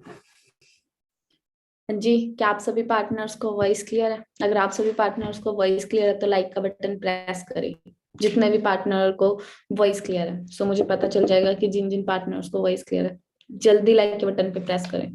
हाँ जी, क्या आप सभी पार्टनर्स को वॉइस क्लियर है? अगर आप सभी पार्टनर्स को वॉइस क्लियर है तो लाइक का बटन प्रेस करें। जितने भी पार्टनर को वॉइस क्लियर है, सो मुझे पता चल जाएगा कि जिन जिन पार्टनर्स को वॉइस क्लियर है, जल्दी लाइक के बटन पे प्रेस करें।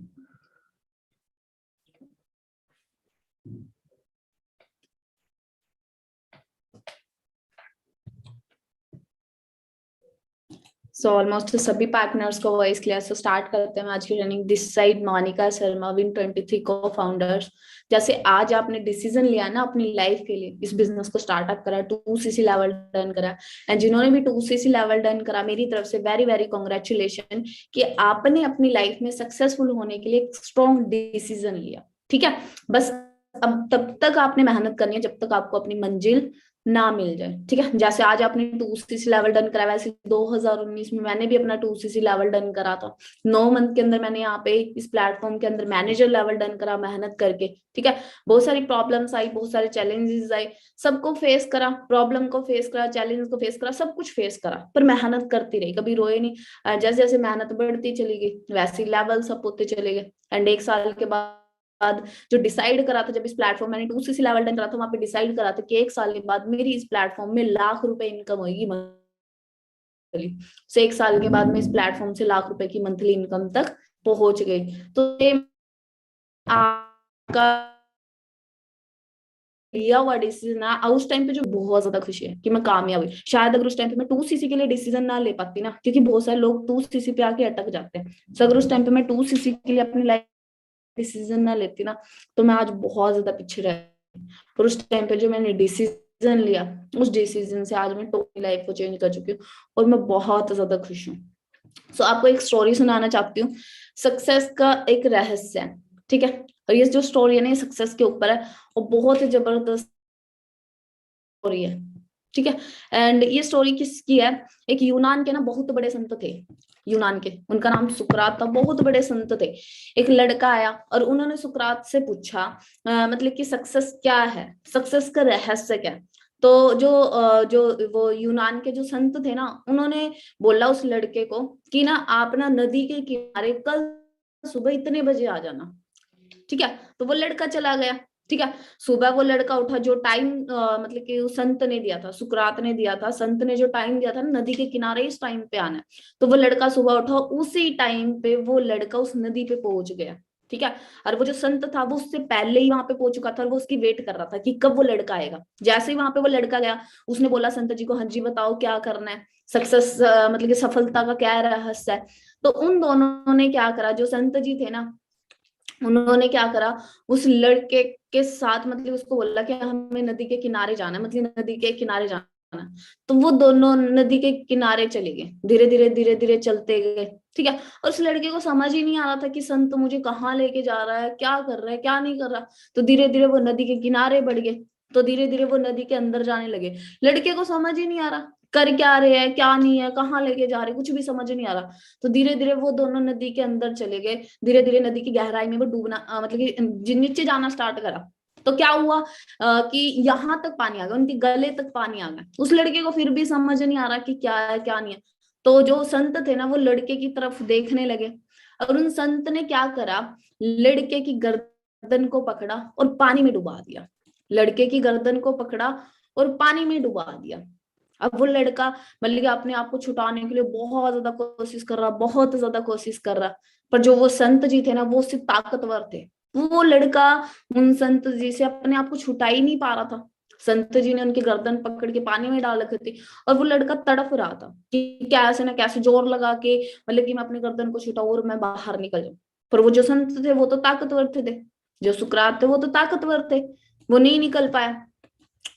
सो ऑलमोस्ट सभी पार्टनर्स को वॉइस क्लियर। सो स्टार्ट करते हैं आज की running. This side Monika Sharma, Win23 को फाउंडर्स। जैसे आज आपने डिसीजन लिया ना अपनी लाइफ के लिए, इस बिजनेस को स्टार्टअप करा, 2cc लेवल डन करा, एंड जिन्होंने भी 2cc लेवल डन करा, मेरी तरफ से वेरी वेरी कॉन्ग्रेचुलेशन कि आपने अपनी लाइफ में सक्सेसफुल होने के लिए एक स्ट्रॉन्ग डिसीजन लिया। ठीक है, बस अब तब तक आपने मेहनत करनी है जब तक आपको अपनी मंजिल ना मिल जाए। ठीक है, जैसे आज आपने 2cc लेवल डन करा, वैसे 2019 में मैंने भी अपना 2cc लेवल डन करा था। 9 मंथ के अंदर मैंने यहाँ पे इस प्लेटफॉर्म के अंदर मैनेजर लेवल डन करा मेहनत करके। ठीक है, बहुत सारी प्रॉब्लम्स आई, बहुत सारे चैलेंजेस आए, सबको फेस करा, प्रॉब्लम को फेस करा, चैलेंज को फेस करा, सब कुछ फेस करा, पर मेहनत करती रही, कभी रोए नहीं। जैसे जैसे मेहनत बढ़ती चली गई वैसे लेवल्स अप होते चले गए। एंड 1 साल के बाद जो डिसाइड करा था, जब इस प्लेटफॉर्म मैंने 2cc लेवल डन करा था, वहां पे डिसाइड करा था कि 1 साल के बाद मेरी इस प्लेटफॉर्म में ₹1,00,000 इनकम होगी मंथली। से 1 साल के बाद मैं इस प्लेटफॉर्म से ₹1,00,000 की मंथली इनकम तक पहुंच गई। तो ये आपका लिया हुआ डिसीजन है, उस टाइम पे जो बहुत ज्यादा खुशी है कि मैं कामयाब हुई। शायद अगर उस टाइम पे मैं 2cc के लिए डिसीजन ना ले पाती ना, क्योंकि बहुत सारे लोग 2cc पे आके अटक जाते हैं, तो अगर उस टाइम पे मैं 2cc के लिए अपनी लाइफ डिसीजन ना लेती ना, तो मैं आज बहुत ज्यादा पीछे रह। और उस टाइम पे जो मैंने डिसीजन लिया, उस डिसीजन से आज मैं टोटली लाइफ को चेंज कर चुकी हूँ और मैं बहुत ज्यादा खुश हूँ। सो आपको एक स्टोरी सुनाना चाहती हूँ, सक्सेस का एक रहस्य है। ठीक है, और ये जो स्टोरी है ना, ये सक्सेस के ऊपर है और बहुत ही जबरदस्त स्टोरी है। ठीक है, एंड ये स्टोरी किसकी है? एक यूनान के ना बहुत बड़े संत थे, यूनान के, उनका नाम सुकरात था, बहुत बड़े संत थे। एक लड़का आया और उन्होंने सुकरात से पूछा मतलब कि सक्सेस क्या है, सक्सेस का रहस्य क्या है। तो जो वो यूनान के जो संत थे ना, उन्होंने बोला उस लड़के को कि ना आप ना नदी के किनारे कल सुबह इतने बजे आ जाना। ठीक है, तो वो लड़का चला गया। ठीक है, सुबह वो लड़का उठा, जो टाइम मतलब कि उस संत ने दिया था, सुकरात ने दिया था, संत ने जो टाइम दिया था ना नदी के किनारे इस टाइम पे आना है, तो वो लड़का सुबह उठा, उसी टाइम पे वो लड़का उस नदी पे पहुंच गया। ठीक है, और वो जो संत था वो उससे पहले ही वहां पे पहुंच चुका था और वो उसकी वेट कर रहा था कि कब वो लड़का आएगा। जैसे ही वहां पे वो लड़का गया, उसने बोला संत जी को, हाँ जी बताओ क्या करना है, सक्सेस मतलब कि सफलता का क्या रहस्य है। तो उन दोनों ने क्या करा, जो संत जी थे ना, उन्होंने क्या करा, उस लड़के के साथ मतलब उसको बोला कि हमें नदी के किनारे जाना है, मतलब नदी के किनारे जाना है। तो वो दोनों नदी के किनारे चले गए, धीरे धीरे धीरे धीरे चलते गए। ठीक है, और उस लड़के को समझ ही नहीं आ रहा था कि संत मुझे कहाँ लेके जा रहा है, क्या कर रहा है, क्या नहीं कर रहा। तो धीरे धीरे वो नदी के किनारे बढ़ गए, तो धीरे धीरे वो नदी के अंदर जाने लगे। लड़के को समझ ही नहीं आ रहा कर क्या रहे हैं, क्या नहीं है, कहाँ लेके जा रहे, कुछ भी समझ नहीं आ रहा। तो धीरे धीरे वो दोनों नदी के अंदर चले गए, धीरे धीरे नदी की गहराई में वो डूबना मतलब कि नीचे जाना स्टार्ट करा। तो क्या हुआ कि यहाँ तक पानी आ गया, उनके गले तक पानी आ गया। उस लड़के को फिर भी समझ नहीं आ रहा कि क्या है क्या नहीं है। तो जो संत थे ना, वो लड़के की तरफ देखने लगे, और उन संत ने क्या करा, लड़के की गर्दन को पकड़ा और पानी में डुबा दिया। लड़के की गर्दन को पकड़ा और पानी में डुबा दिया। अब वो लड़का मतलब कि अपने आप को छुटाने के लिए बहुत ज्यादा कोशिश कर रहा, बहुत ज्यादा कोशिश कर रहा, पर जो वो संत जी थे ना, वो सिर्फ ताकतवर थे। वो लड़का उन संत जी से अपने आप को छुटा ही नहीं पा रहा था। संत जी ने उनकी गर्दन पकड़ के पानी में डाल रखी थी, और वो लड़का तड़प रहा था कि कैसे ना कैसे जोर लगा के मतलब कि मैं अपनी गर्दन को छुटाऊं और मैं बाहर निकल जाऊं। पर वो जो संत थे वो तो ताकतवर थे, जो सुकरात थे वो तो ताकतवर थे, वो नहीं निकल पाया।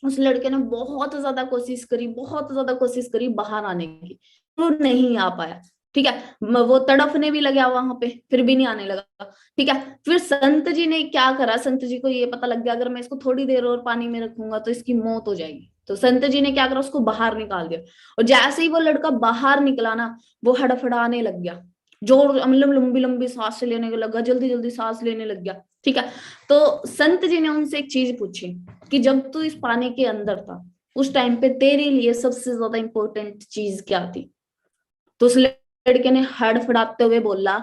उस लड़के ने बहुत ज्यादा कोशिश करी, बहुत ज्यादा कोशिश करी बाहर आने की, वो नहीं आ पाया। ठीक है, वो तड़पने भी लगा वहां पे, फिर भी नहीं आने लगा। ठीक है, फिर संत जी ने क्या करा, संत जी को ये पता लग गया अगर मैं इसको थोड़ी देर और पानी में रखूंगा तो इसकी मौत हो जाएगी। तो संत जी ने क्या करा, उसको बाहर निकाल दिया। और जैसे ही वो लड़का बाहर निकला ना, वो हड़फड़ाने लग गया, जोर मतलब लंबी लंबी सांस लेने लगा, जल्दी जल्दी सांस लेने लग गया। ठीक है, तो संत जी ने उनसे एक चीज पूछी कि जब तू इस पानी के अंदर था, उस टाइम पे तेरे लिए सबसे ज्यादा इंपॉर्टेंट चीज क्या थी? तो उस लड़के ने हड़फड़ाते हुए बोला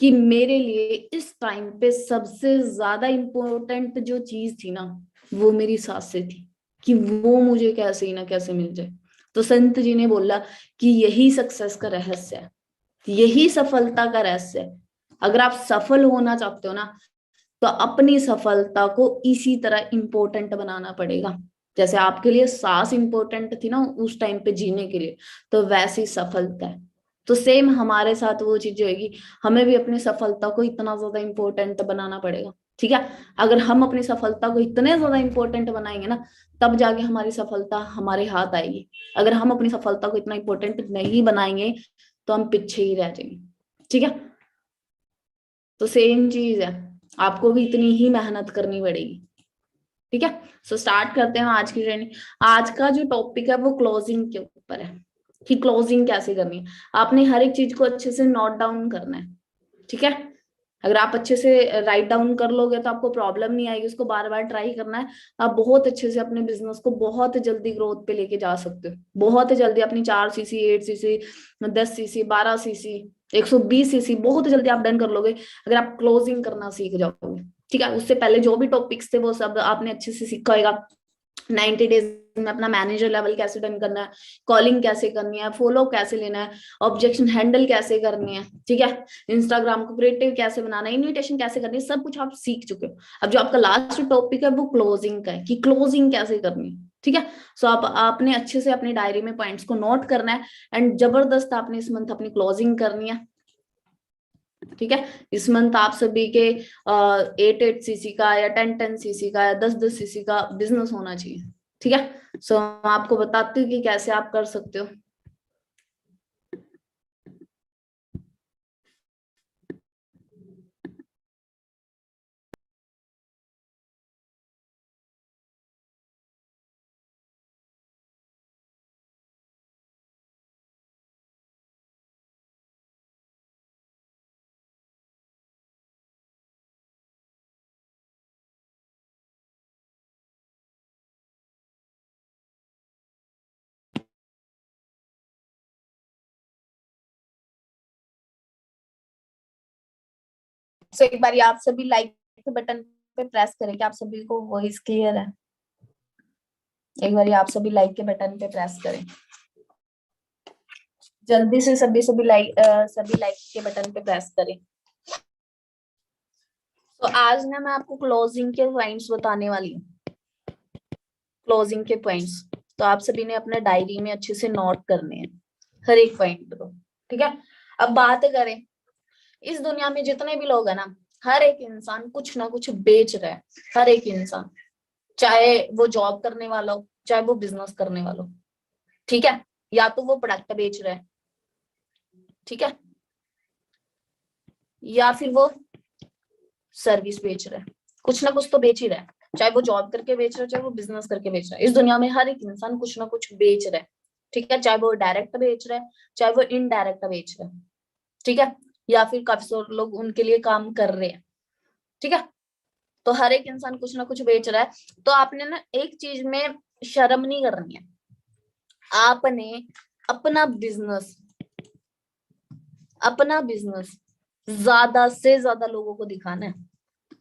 कि मेरे लिए इस टाइम पे सबसे ज्यादा इम्पोर्टेंट जो चीज थी ना, वो मेरी सांसें थी, कि वो मुझे कैसे ही ना कैसे मिल जाए। तो संत जी ने बोला कि यही सक्सेस का रहस्य है, यही सफलता का रहस्य है। अगर आप सफल होना चाहते हो ना, तो अपनी सफलता को इसी तरह इंपॉर्टेंट बनाना पड़ेगा। जैसे आपके लिए सांस इंपॉर्टेंट थी ना उस टाइम पे जीने के लिए, तो वैसी सफलता है। तो सेम हमारे साथ वो चीज होगी, हमें भी अपनी सफलता को इतना ज्यादा इंपॉर्टेंट बनाना पड़ेगा। ठीक है, अगर हम अपनी सफलता को इतने ज्यादा इंपॉर्टेंट बनाएंगे ना, तब जाके हमारी सफलता हमारे हाथ आएगी। अगर हम अपनी सफलता को इतना इंपॉर्टेंट नहीं बनाएंगे, तो हम पीछे ही रह जाएंगे। ठीक है, तो सेम चीज है, आपको भी इतनी ही मेहनत करनी पड़ेगी। ठीक है, सो स्टार्ट करते हैं आज की ट्रेनिंग। आज का जो टॉपिक है वो क्लोजिंग के ऊपर है, कि क्लोजिंग कैसे करनी है। आपने हर एक चीज को अच्छे से नोट डाउन करना है। ठीक है, अगर आप अच्छे से राइट डाउन कर लोगे तो आपको प्रॉब्लम नहीं आएगी, उसको बार बार ट्राई करना है। आप बहुत अच्छे से अपने बिजनेस को बहुत जल्दी ग्रोथ पे लेके जा सकते हो, बहुत जल्दी अपनी 4 CC 8 CC 10 CC 12 CC 120 CC बहुत जल्दी आप डन कर लोगे, अगर आप क्लोजिंग करना सीख जाओगे। ठीक है, उससे पहले जो भी टॉपिक्स थे वो सब आपने अच्छे से सीखा होगा। 90 डेज में अपना मैनेजर लेवल कैसे डन करना है, कॉलिंग कैसे करनी है, फॉलो कैसे लेना है, ऑब्जेक्शन हैंडल कैसे करनी है। ठीक है, इंस्टाग्राम को क्रिएटिव कैसे बनाना है, इनविटेशन कैसे करनी है, सब कुछ आप सीख चुके हो। अब जो आपका लास्ट टॉपिक है वो क्लोजिंग का है, कि क्लोजिंग कैसे करनी है। ठीक है, सो आप आपने अच्छे से अपनी डायरी में पॉइंट्स को नोट करना है, एंड जबरदस्त आपने इस मंथ अपनी क्लोजिंग करनी है। ठीक है, इस मंथ आप सभी के 8 8 सीसी का या 10 10 सीसी का या 10 10 सीसी का बिजनेस होना चाहिए। ठीक है, सो मैं आपको बताती हूँ कि कैसे आप कर सकते हो। सो एक बार आप सभी लाइक के बटन पे प्रेस करें कि आप सभी को वॉइस क्लियर है। एक बार आप सभी लाइक के बटन पे प्रेस करें, जल्दी से सभी सभी लाइक के बटन पे प्रेस करें। तो आज ना मैं आपको क्लोजिंग के पॉइंट्स बताने वाली हूँ, क्लोजिंग के पॉइंट्स। तो आप सभी ने अपने डायरी में अच्छे से नोट करने हैं हर एक पॉइंट को। ठीक है, अब बात करें, इस दुनिया में जितने भी लोग हैं ना, हर एक इंसान कुछ ना कुछ बेच रहा है। हर एक इंसान, चाहे वो जॉब करने वाला हो, चाहे वो बिजनेस करने वाला हो। ठीक है, या तो वो प्रोडक्ट बेच रहा है, ठीक है, या फिर वो सर्विस बेच रहा है। कुछ ना कुछ तो बेच ही रहा है, चाहे वो जॉब करके बेच रहा है, चाहे वो बिजनेस करके बेच रहा है। इस दुनिया में हर एक इंसान कुछ ना कुछ बेच रहा है। ठीक है, चाहे वो डायरेक्ट बेच रहा है, चाहे वो इनडायरेक्ट बेच रहा है। ठीक है, या फिर काफी सारे लोग उनके लिए काम कर रहे हैं। ठीक है, तो हर एक इंसान कुछ ना कुछ बेच रहा है। तो आपने ना एक चीज में शर्म नहीं करनी है, आपने अपना बिजनेस अपना बिजनेस ज्यादा से ज्यादा लोगों को दिखाना है।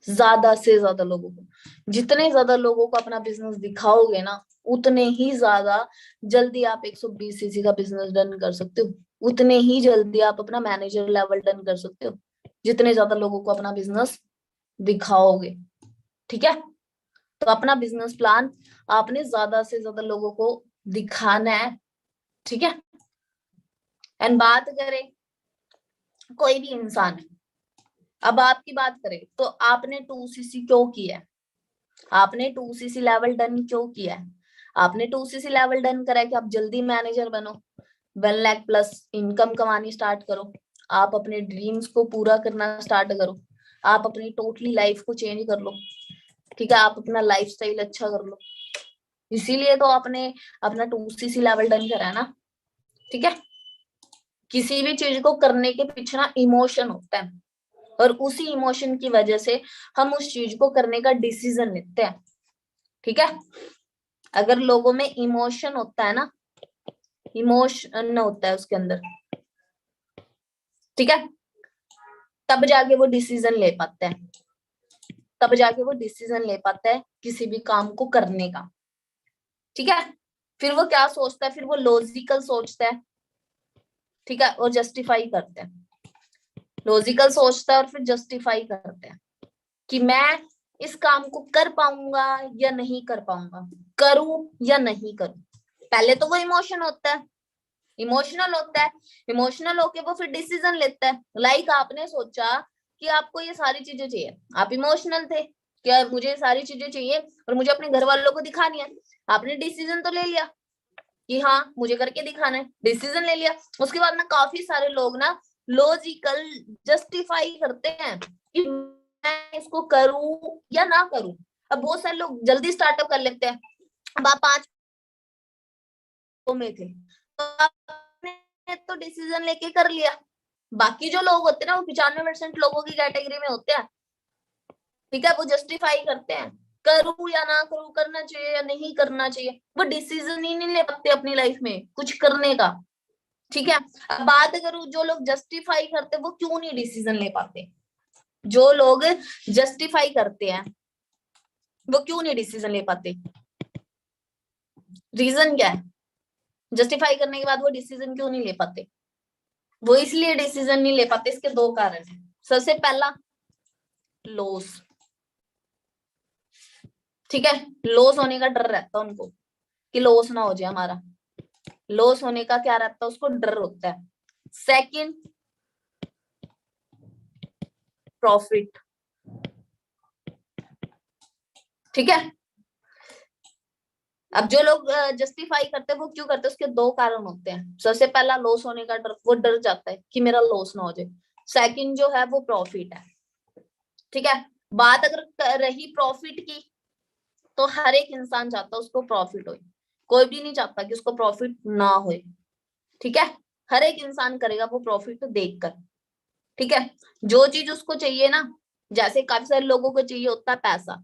ज्यादा से ज्यादा लोगों को, जितने ज्यादा लोगों को अपना बिजनेस दिखाओगे ना, उतने ही ज्यादा जल्दी आप 120 सीसी का बिजनेस डन कर सकते हो, उतने ही जल्दी आप अपना मैनेजर लेवल डन कर सकते हो, जितने ज्यादा लोगों को अपना बिजनेस दिखाओगे। ठीक है, तो अपना बिजनेस प्लान आपने ज्यादा से ज्यादा लोगों को दिखाना है। ठीक है, एंड बात करें, कोई भी इंसान है, अब आपकी बात करें तो आपने 2 सीसी क्यों किया है, आपने 2 सीसी लेवल डन क्यों किया है। आपने 2 सीसी लेवल डन करा है कि आप जल्दी मैनेजर बनो, 1 लाख प्लस इनकम कमानी स्टार्ट करो, आप अपने ड्रीम्स को पूरा करना स्टार्ट करो, आप अपनी टोटली लाइफ को चेंज कर लो। ठीक है, आप अपना लाइफस्टाइल अच्छा कर लो, इसीलिए तो आपने अपना 2 सीसी लेवल डन करा है ना। ठीक है, किसी भी चीज को करने के पीछे ना इमोशन होता है, और उसी इमोशन की वजह से हम उस चीज को करने का डिसीजन लेते हैं। ठीक है, अगर लोगों में इमोशन होता है ना, इमोशन होता है उसके अंदर, ठीक है, तब जाके वो डिसीजन ले पाता है, तब जाके वो डिसीजन ले पाता है किसी भी काम को करने का। ठीक है, फिर वो क्या सोचता है, फिर वो लॉजिकल सोचता है, ठीक है, और जस्टिफाई करता है। लॉजिकल सोचता है और फिर जस्टिफाई करता है कि मैं इस काम को कर पाऊंगा या नहीं कर पाऊंगा, करूं या नहीं करूं। पहले तो वो इमोशन होता है, इमोशनल होता है, इमोशनल होके वो फिर डिसीजन लेता है। लाइक आपने सोचा कि आपको ये सारी चीजें चाहिए, आप इमोशनल थे कि मुझे ये सारी चीजें चाहिए और मुझे अपने घर वालों को दिखानी है। आपने डिसीजन तो ले लिया कि हाँ मुझे करके दिखाना है, डिसीजन ले लिया। उसके बाद ना काफी सारे लोग ना लॉजिकल जस्टिफाई करते हैं कि मैं इसको करूं या ना करूं। अब बहुत सारे लोग जल्दी स्टार्टअप कर लेते हैं। अब आप 5 में थे तो आपने तो डिसीजन लेके कर लिया। बाकी जो लोग होते हैं ना वो 95% लोगों की कैटेगरी में होते हैं, ठीक है, वो जस्टिफाई करते हैं करूं या ना करूं, करना चाहिए या नहीं करना चाहिए। वो डिसीजन ही नहीं ले पाते अपनी लाइफ में कुछ करने का। ठीक है, अब बात करूं जो लोग जस्टिफाई करते वो क्यों नहीं डिसीजन ले पाते। जो लोग जस्टिफाई करते हैं वो क्यों नहीं डिसीजन ले पाते, रीजन क्या है? जस्टिफाई करने के बाद वो डिसीजन क्यों नहीं ले पाते? वो इसलिए डिसीजन नहीं ले पाते, इसके 2 कारण है। सबसे पहला लॉस, ठीक है, लॉस होने का डर रहता है उनको कि लॉस ना हो जाए हमारा। लॉस होने का क्या रहता है, उसको डर होता है। सेकंड, प्रॉफिट, ठीक है। अब जो लोग जस्टिफाई करते हैं वो क्यों करते हैं, उसके 2 कारण होते हैं। सबसे पहला लॉस होने का डर, वो डर जाता है कि मेरा लॉस ना हो जाए। सेकंड जो है वो प्रॉफिट है, ठीक है। बात अगर रही प्रॉफिट की तो हर एक इंसान चाहता है उसको प्रॉफिट हो, कोई भी नहीं चाहता कि उसको प्रॉफिट ना हो, ठीक है। हर एक इंसान करेगा वो प्रॉफिट देखकर, ठीक है। जो चीज उसको चाहिए ना, जैसे काफी सारे लोगों को चाहिए होता है पैसा,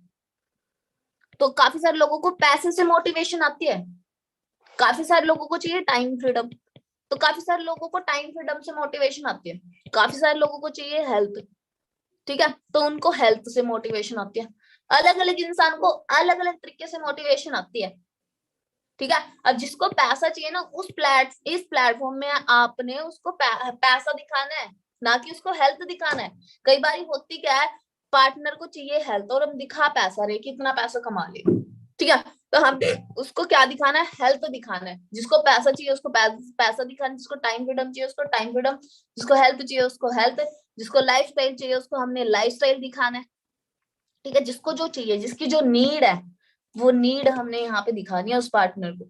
तो काफी सारे लोगों को पैसे से मोटिवेशन आती है। काफी सारे लोगों को चाहिए टाइम फ्रीडम, तो काफी सारे लोगों को टाइम फ्रीडम से मोटिवेशन आती है। काफी सारे लोगों को चाहिए हेल्थ, ठीक है, तो उनको हेल्थ से मोटिवेशन आती है। अलग अलग इंसान को अलग अलग तरीके से मोटिवेशन आती है, ठीक है। अब जिसको पैसा चाहिए ना इस प्लेटफॉर्म में आपने उसको पैसा दिखाना है, ना कि उसको हेल्थ दिखाना है। कई बार होती क्या है, पार्टनर को चाहिए हेल्थ और हम दिखा पैसा रहे कि इतना पैसा कमा ले, ठीक है, तो हम उसको क्या दिखाना है, हेल्थ दिखाना है। जिसको पैसा चाहिए उसको पैसा दिखाना है, जिसको टाइम फ्रीडम चाहिए उसको टाइम फ्रीडम, जिसको हेल्थ चाहिए उसको हेल्थ, जिसको लाइफ स्टाइल चाहिए उसको हमने लाइफ स्टाइल दिखाना है, ठीक है। जिसको जो चाहिए, जिसकी जो नीड है वो नीड हमने यहाँ पे दिखानी है उस पार्टनर को,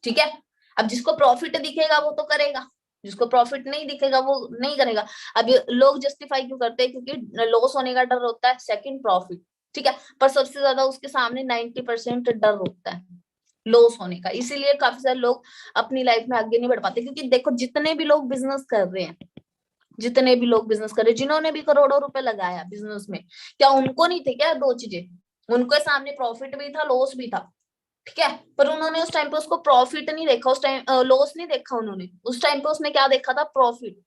ठीक है। अब जिसको प्रॉफिट दिखेगा वो तो करेगा, जिसको प्रॉफिट नहीं दिखेगा वो नहीं करेगा। अब लोग जस्टिफाई क्यों करते हैं, क्योंकि लॉस होने का डर होता है, सेकंड प्रॉफिट, ठीक है। पर सबसे ज्यादा उसके सामने 90% डर होता है लॉस होने का। इसीलिए काफी सारे लोग अपनी लाइफ में आगे नहीं बढ़ पाते। क्योंकि देखो जितने भी लोग बिजनेस कर रहे हैं, जितने भी लोग बिजनेस कर रहे हैं, जिन्होंने भी करोड़ों रुपए लगाया बिजनेस में, क्या उनको नहीं थे क्या 2 चीजें? उनके सामने प्रॉफिट भी था, लॉस भी था, ठीक है। पर उन्होंने उस टाइम पे उसको प्रॉफिट नहीं देखा, उस टाइम लॉस नहीं देखा उन्होंने, उस टाइम पे उसने क्या देखा था, प्रॉफिट,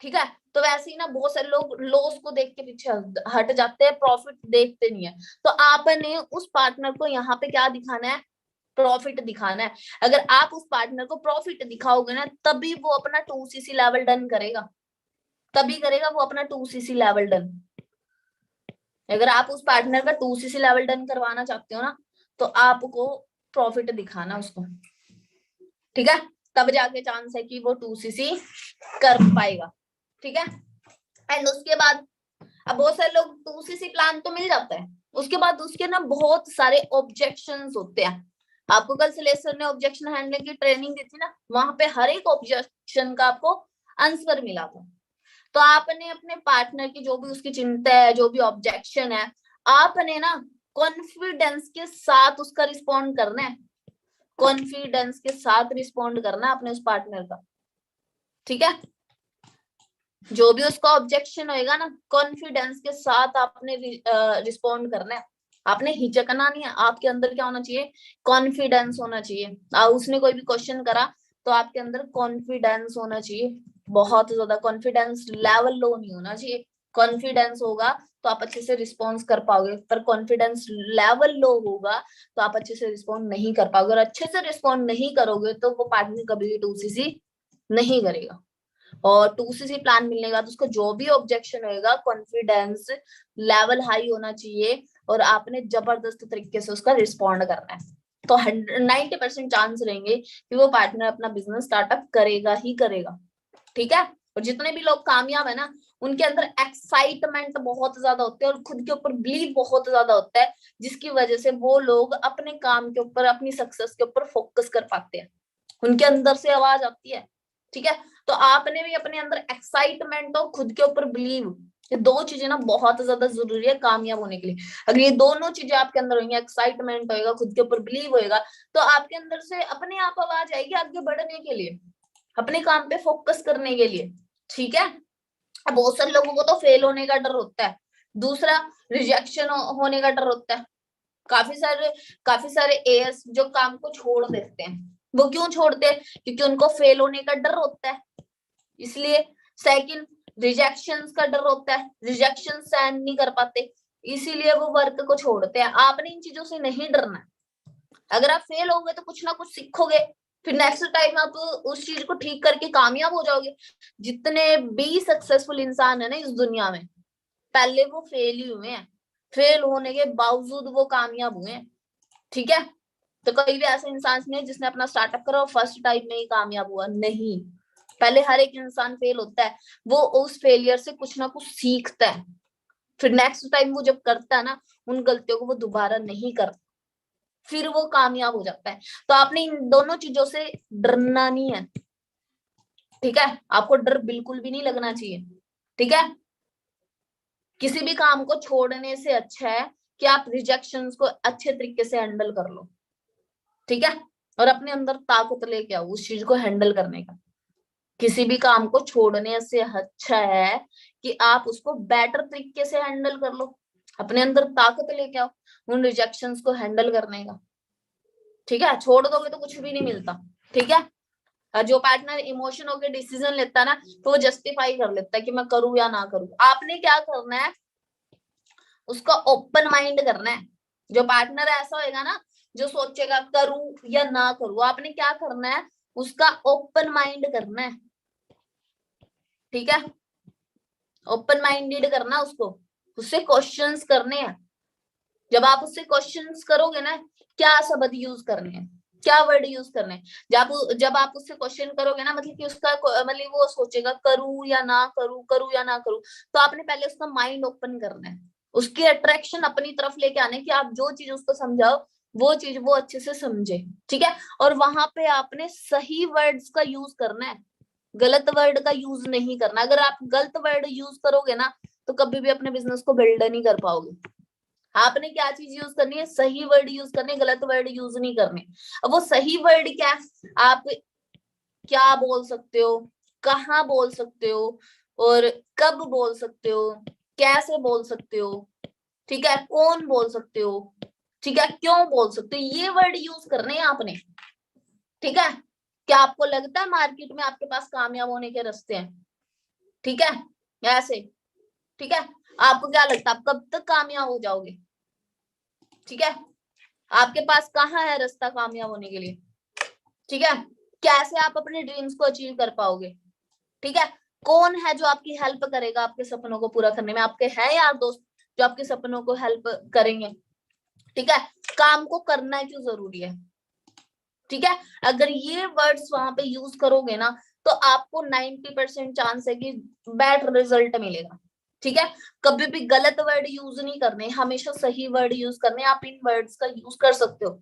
ठीक है। तो वैसे ही ना बहुत सारे लोग लॉस को देख के पीछे हट जाते हैं, प्रॉफिट देखते नहीं है। तो आपने उस पार्टनर को यहाँ पे क्या दिखाना है, प्रॉफिट दिखाना है। अगर आप उस पार्टनर को प्रॉफिट दिखाओगे ना, तभी वो अपना 2cc लेवल डन करेगा, तभी करेगा वो अपना 2cc लेवल डन। अगर आप उस पार्टनर का 2cc लेवल डन करवाना चाहते हो ना, तो आपको प्रॉफिट दिखाना उसको, ठीक है। तब जाके चांस है कि वो 2cc कर पाएगा, ठीक है। एंड उसके बाद अब बहुत सारे लोग 2cc प्लान तो मिल जाता है, उसके बाद उसके ना बहुत सारे ऑब्जेक्शंस होते हैं। आपको कल सिलेक्टर ने ऑब्जेक्शन हैंडलिंग की ट्रेनिंग दी थी ना, वहां पे हर एक ऑब्जेक्शन का आपको आंसर मिला था। तो आपने अपने पार्टनर की जो भी उसकी चिंता है, जो भी ऑब्जेक्शन है, आपने ना कॉन्फिडेंस के साथ उसका रिस्पॉन्ड करना है, कॉन्फिडेंस के साथ रिस्पॉन्ड करना है अपने उस पार्टनर का, ठीक है। जो भी उसका ऑब्जेक्शन होएगा ना, कॉन्फिडेंस के साथ आपने रिस्पॉन्ड करना है। आपने हिचकना नहीं है, आपके अंदर क्या होना चाहिए, कॉन्फिडेंस होना चाहिए। उसने कोई भी क्वेश्चन करा तो आपके अंदर कॉन्फिडेंस होना चाहिए, बहुत ज्यादा कॉन्फिडेंस लेवल लो नहीं होना चाहिए। कॉन्फिडेंस होगा तो आप अच्छे से रिस्पॉन्स कर पाओगे, पर कॉन्फिडेंस लेवल लो होगा तो आप अच्छे से रिस्पॉन्ड नहीं कर पाओगे, और अच्छे से रिस्पॉन्ड नहीं करोगे तो वो पार्टनर कभी भी 2cc नहीं करेगा। और 2cc प्लान मिलने के बाद उसका जो भी ऑब्जेक्शन होगा, कॉन्फिडेंस लेवल हाई होना चाहिए और आपने जबरदस्त तरीके से उसका रिस्पॉन्ड करना है। तो 90% चांस रहेंगे कि वो पार्टनर अपना बिजनेस स्टार्टअप करेगा ही करेगा। ठीक है। और जितने भी लोग कामयाब है ना, उनके अंदर एक्साइटमेंट बहुत ज्यादा होते हैं और खुद के ऊपर बिलीव बहुत ज्यादा होता है, जिसकी वजह से वो लोग अपने काम के ऊपर, अपनी सक्सेस के ऊपर फोकस कर पाते हैं। उनके अंदर से आवाज आती है। ठीक है। तो आपने भी अपने अंदर एक्साइटमेंट और खुद के ऊपर बिलीव, ये दो चीजें ना बहुत ज्यादा जरूरी है कामयाब होने के लिए। अगर ये दोनों चीजें आपके अंदर होंगी, एक्साइटमेंट होएगा, खुद के ऊपर बिलीव होएगा, तो आपके अंदर से अपने आप आवाज आएगी आगे बढ़ने के लिए, अपने काम पे फोकस करने के लिए। ठीक है। अब बहुत सारे लोगों को तो फेल होने का डर होता है, दूसरा रिजेक्शन होने का डर होता है। काफी सारे एएस जो काम को छोड़ देते हैं, वो क्यों छोड़ते हैं? क्योंकि उनको फेल होने का डर होता है, इसलिए। सेकंड, रिजेक्शन का डर होता है, रिजेक्शन सहन नहीं कर पाते, इसीलिए वो वर्क को छोड़ते हैं। आपने इन चीजों से नहीं डरना है। अगर आप फेल होगे तो कुछ ना कुछ सीखोगे, फिर नेक्स्ट टाइम आप उस चीज को ठीक करके कामयाब हो जाओगे। जितने भी सक्सेसफुल इंसान है ना इस दुनिया में, पहले वो फेल ही हुए हैं, फेल होने के बावजूद वो कामयाब हुए हैं। ठीक है। तो कोई भी ऐसा इंसान नहीं है जिसने अपना स्टार्टअप करा और फर्स्ट टाइम में ही कामयाब हुआ, नहीं। पहले हर एक इंसान फेल होता है, वो उस फेलियर से कुछ ना कुछ सीखता है, फिर नेक्स्ट टाइम वो जब करता है ना, उन गलतियों को वो दोबारा नहीं करता, फिर वो कामयाब हो जाता है। तो आपने इन दोनों चीजों से डरना नहीं है। ठीक है। आपको डर बिल्कुल भी नहीं लगना चाहिए। ठीक है। किसी भी काम को छोड़ने से अच्छा है कि आप रिजेक्शंस को अच्छे तरीके से हैंडल कर लो। ठीक है। और अपने अंदर ताकत लेके आओ उस चीज को हैंडल करने का। किसी भी काम को छोड़ने से अच्छा है कि आप उसको बेटर तरीके से हैंडल कर लो, अपने अंदर ताकत लेके आओ उन रिजेक्शंस को हैंडल करने का। ठीक है। छोड़ दोगे तो कुछ भी नहीं मिलता। ठीक है। जो पार्टनर इमोशन होकर डिसीजन लेता है ना, तो वो जस्टिफाई कर लेता है कि मैं करूं या ना करूं। आपने क्या करना है, उसका ओपन माइंड करना है। जो पार्टनर ऐसा होएगा ना जो सोचेगा करूं या ना करूं, आपने क्या करना है, उसका ओपन माइंड करना है। ठीक है। ओपन माइंडेड करना उसको, उससे क्वेश्चंस करने हैं। जब आप उससे क्वेश्चंस करोगे ना, क्या शब्द यूज करने हैं, क्या वर्ड यूज करने हैं, जब आप उससे क्वेश्चन करोगे ना, मतलब कि उसका मतलब वो सोचेगा करूं या ना करूं, करूं या ना करूं, तो आपने पहले उसका माइंड ओपन करना है, उसकी अट्रैक्शन अपनी तरफ लेके आने की। आप जो चीज उसको समझाओ वो चीज वो अच्छे से समझे। ठीक है। और वहां पे आपने सही वर्ड्स का यूज करना है, गलत वर्ड का यूज नहीं करना। अगर आप गलत वर्ड यूज करोगे ना, तो कभी भी अपने बिजनेस को बिल्ड नहीं कर पाओगे। आपने क्या चीज यूज करनी है, सही वर्ड यूज करने, गलत वर्ड यूज नहीं करने। अब वो सही वर्ड क्या है, आप क्या बोल सकते हो, कहाँ बोल सकते हो, और कब बोल सकते हो, कैसे बोल सकते हो। ठीक है। कौन बोल सकते हो, ठीक है, क्यों बोल सकते हो, ये वर्ड यूज करने हैं आपने। ठीक है। क्या आपको लगता है मार्केट में आपके पास कामयाब होने के रास्ते हैं? ठीक है। ऐसे। ठीक है। आपको क्या लगता है आप कब तक कामयाब हो जाओगे? ठीक है। आपके पास कहाँ है रास्ता कामयाब होने के लिए? ठीक है। कैसे आप अपने ड्रीम्स को अचीव कर पाओगे? ठीक है। कौन है जो आपकी हेल्प करेगा आपके सपनों को पूरा करने में? आपके हैं यार दोस्त जो आपके सपनों को हेल्प करेंगे? ठीक है। काम को करना क्यों जरूरी है? ठीक है। अगर ये वर्ड्स वहां पे यूज करोगे ना, तो आपको 90% चांस है कि बैड रिजल्ट मिलेगा। ठीक है। कभी भी गलत वर्ड यूज नहीं करने, हमेशा सही वर्ड यूज करने। आप इन वर्ड्स का यूज कर सकते हो।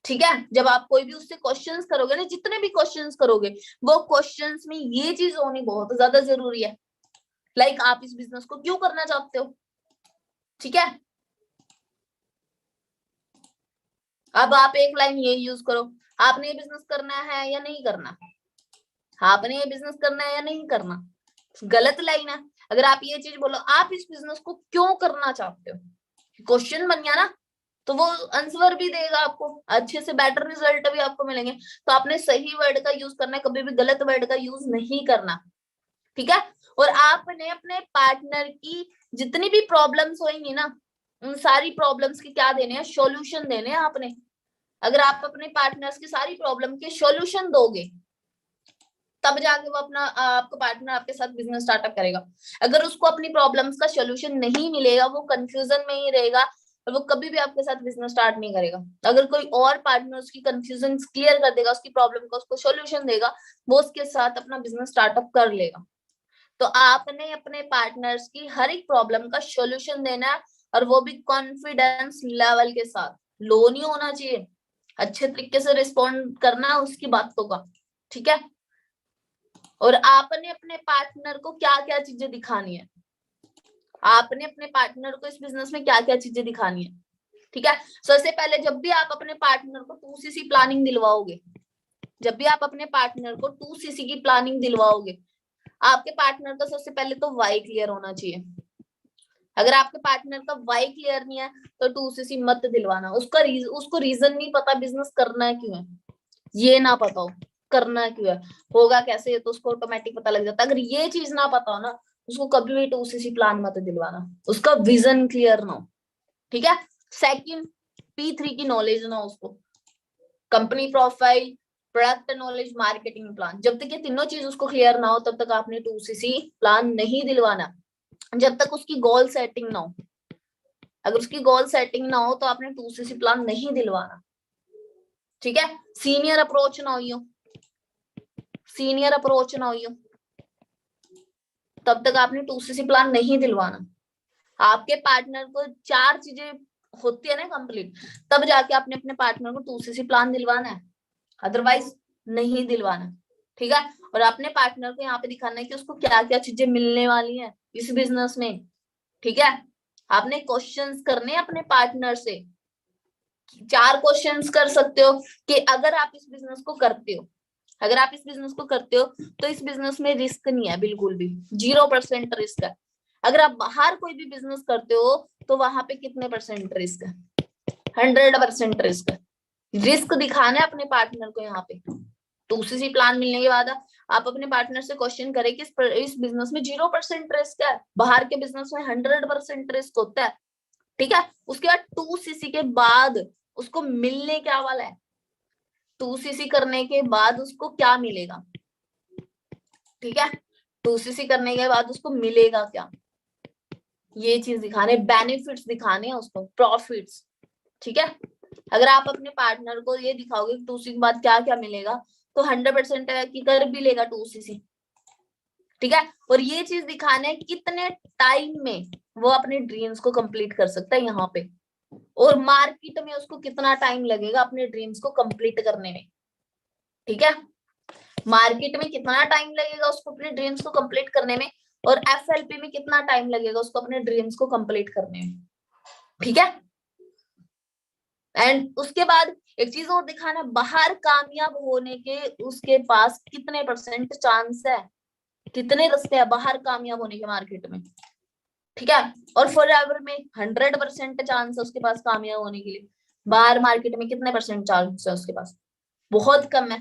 ठीक है। जब आप कोई भी उससे क्वेश्चंस करोगे ना, जितने भी क्वेश्चंस करोगे, वो क्वेश्चंस में ये चीज होनी बहुत ज्यादा जरूरी है। लाइक आप इस बिजनेस को क्यों करना चाहते हो? ठीक है। अब आप एक लाइन ये यूज करो, आपने ये बिजनेस करना है या नहीं करना, आपने ये बिजनेस करना है या नहीं करना। गलत लाइन है। अगर आप ये चीज बोलो, आप इस बिजनेस को क्यों करना चाहते हो, क्वेश्चन बन गया ना। तो वो आंसर भी देगा आपको, अच्छे से बेटर रिजल्ट भी आपको मिलेंगे। तो आपने सही वर्ड का यूज करना है, कभी भी गलत वर्ड का यूज नहीं करना, ठीक है। और आपने अपने पार्टनर की जितनी भी प्रॉब्लम्स होंगी ना, उन सारी प्रॉब्लम्स के क्या देने हैं, सॉल्यूशन देने हैं आपने। अगर आप अपने पार्टनर्स की सारी प्रॉब्लम के सॉल्यूशन दोगे, तब जाके वो अपना आपका पार्टनर आपके साथ बिजनेस स्टार्टअप करेगा। अगर उसको अपनी प्रॉब्लम्स का सॉल्यूशन नहीं मिलेगा, वो कंफ्यूजन में ही रहेगा, और वो कभी भी आपके साथ बिजनेस स्टार्ट नहीं करेगा। अगर कोई और पार्टनर उसकी कंफ्यूजन क्लियर कर देगा, उसकी प्रॉब्लम का उसको सॉल्यूशन देगा, वो उसके साथ अपना बिजनेस स्टार्टअप कर लेगा। तो आपने अपने पार्टनर्स की हर एक प्रॉब्लम का सॉल्यूशन देना है, और वो भी कॉन्फिडेंस लेवल के साथ। लो नहीं होना चाहिए, अच्छे तरीके से रिस्पॉन्ड करना है उसकी बातों का, ठीक है। और आपने अपने पार्टनर को क्या क्या चीजें दिखानी है, आपने अपने पार्टनर को इस बिजनेस में क्या क्या चीजें दिखानी है, ठीक है। सबसे पहले जब भी आप अपने पार्टनर को 2cc प्लानिंग दिलवाओगे, जब भी आप अपने पार्टनर को 2cc की प्लानिंग दिलवाओगे, आपके पार्टनर का सबसे पहले तो वाई क्लियर होना चाहिए। अगर आपके पार्टनर का वाई क्लियर नहीं है, तो 2cc मत दिलवाना। उसको रीजन नहीं पता बिजनेस करना है क्यों है, ये ना पता हो करना क्यों है, होगा कैसे, ये तो उसको ऑटोमेटिक पता लग जाता है। अगर ये चीज ना पता हो ना, उसको कभी भी 2cc प्लान मत दिलवाना, उसका विजन क्लियर ना हो, ठीक है। सेकंड, P3 की नॉलेज ना हो उसको, company profile, product knowledge, marketing plan. जब तक ये तीनों चीज उसको क्लियर ना हो, तब तक आपने 2cc प्लान नहीं दिलवाना, जब तक उसकी गोल सेटिंग ना हो। अगर उसकी गोल सेटिंग ना हो, तो आपने 2cc प्लान नहीं दिलवाना, ठीक है। सीनियर अप्रोच ना हो, सीनियर अप्रोच ना हो, तब तक आपने 2cc प्लान नहीं दिलवाना। आपके पार्टनर को 4 चीजें होती है ना कंप्लीट, तब जाके आपने अपने पार्टनर को 2cc प्लान दिलवाना है, अदरवाइज नहीं दिलवाना, ठीक है। और अपने पार्टनर को यहाँ पे दिखाना है कि उसको क्या क्या चीजें मिलने वाली हैं इस बिजनेस में, ठीक है। आपने क्वेश्चंस करने अपने पार्टनर से। 4 क्वेश्चंस कर सकते हो कि अगर आप इस बिजनेस को करते हो, अगर आप इस बिजनेस को करते हो, तो इस बिजनेस में रिस्क नहीं है, बिल्कुल भी 0% रिस्क है। अगर आप बाहर कोई भी बिजनेस करते हो, तो वहां पे कितने परसेंट रिस्क है, 100% रिस्क है। रिस्क दिखाना है अपने पार्टनर को यहाँ पे। 2cc प्लान मिलने के बाद आप अपने पार्टनर से क्वेश्चन करें कि इस बिजनेस में 0% रिस्क है, बाहर के बिजनेस में 100% रिस्क होता है, ठीक है। उसके बाद 2cc के बाद उसको मिलने क्या वाला है, 2cc करने के बाद उसको क्या मिलेगा, ठीक है। 2cc करने के बाद उसको मिलेगा क्या, ये चीज दिखाने, बेनिफिट्स दिखाने हैं उसको, प्रॉफिट्स, ठीक है। अगर आप अपने पार्टनर को ये दिखाओगे 2cc के बाद क्या क्या मिलेगा, तो 100% है कि कर भी लेगा 2cc, ठीक है। और ये चीज दिखाना है कितने टाइम में वो अपने ड्रीम्स को कंप्लीट कर सकता है यहाँ पे, और मार्केट में उसको कितना टाइम लगेगा अपने ड्रीम्स को कंप्लीट करने में, ठीक है। मार्केट में कितना टाइम लगेगा उसको अपने ड्रीम्स को कंप्लीट करने में, और FLP में कितना टाइम लगेगा उसको अपने ड्रीम्स को कंप्लीट करने में, ठीक है। एंड उसके बाद एक चीज और दिखाना, बाहर कामयाब होने के उसके पास कितने % चांस है, कितने रास्ते हैं बाहर कामयाब होने के मार्केट में, ठीक है। और फॉरएवर में 100% चांस है उसके पास कामयाब होने के लिए, बाहर मार्केट में कितने % चांस है उसके पास, बहुत कम है,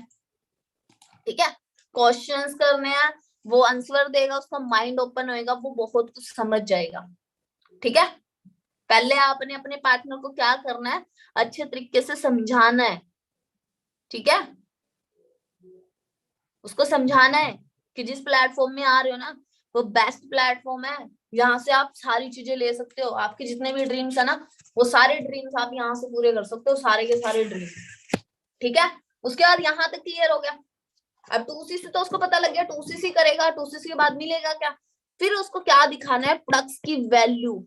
ठीक है। क्वेश्चंस करने हैं, वो आंसर देगा, उसका माइंड ओपन होएगा, वो बहुत कुछ समझ जाएगा, ठीक है। पहले आपने अपने पार्टनर को क्या करना है, अच्छे तरीके से समझाना है, ठीक है। उसको समझाना है कि जिस प्लेटफॉर्म में आ रहे हो ना, वो बेस्ट प्लेटफॉर्म है, यहाँ से आप सारी चीजें ले सकते हो, आपके जितने भी ड्रीम्स है ना, वो सारे ड्रीम्स आप यहाँ से पूरे कर सकते हो, सारे के सारे ड्रीम्स, ठीक है। उसके बाद यहाँ तक क्लियर हो गया। अब 2cc तो उसको पता लग गया, 2cc करेगा, 2cc के बाद मिलेगा क्या, फिर उसको क्या दिखाना है, प्रोडक्ट्स की वैल्यू,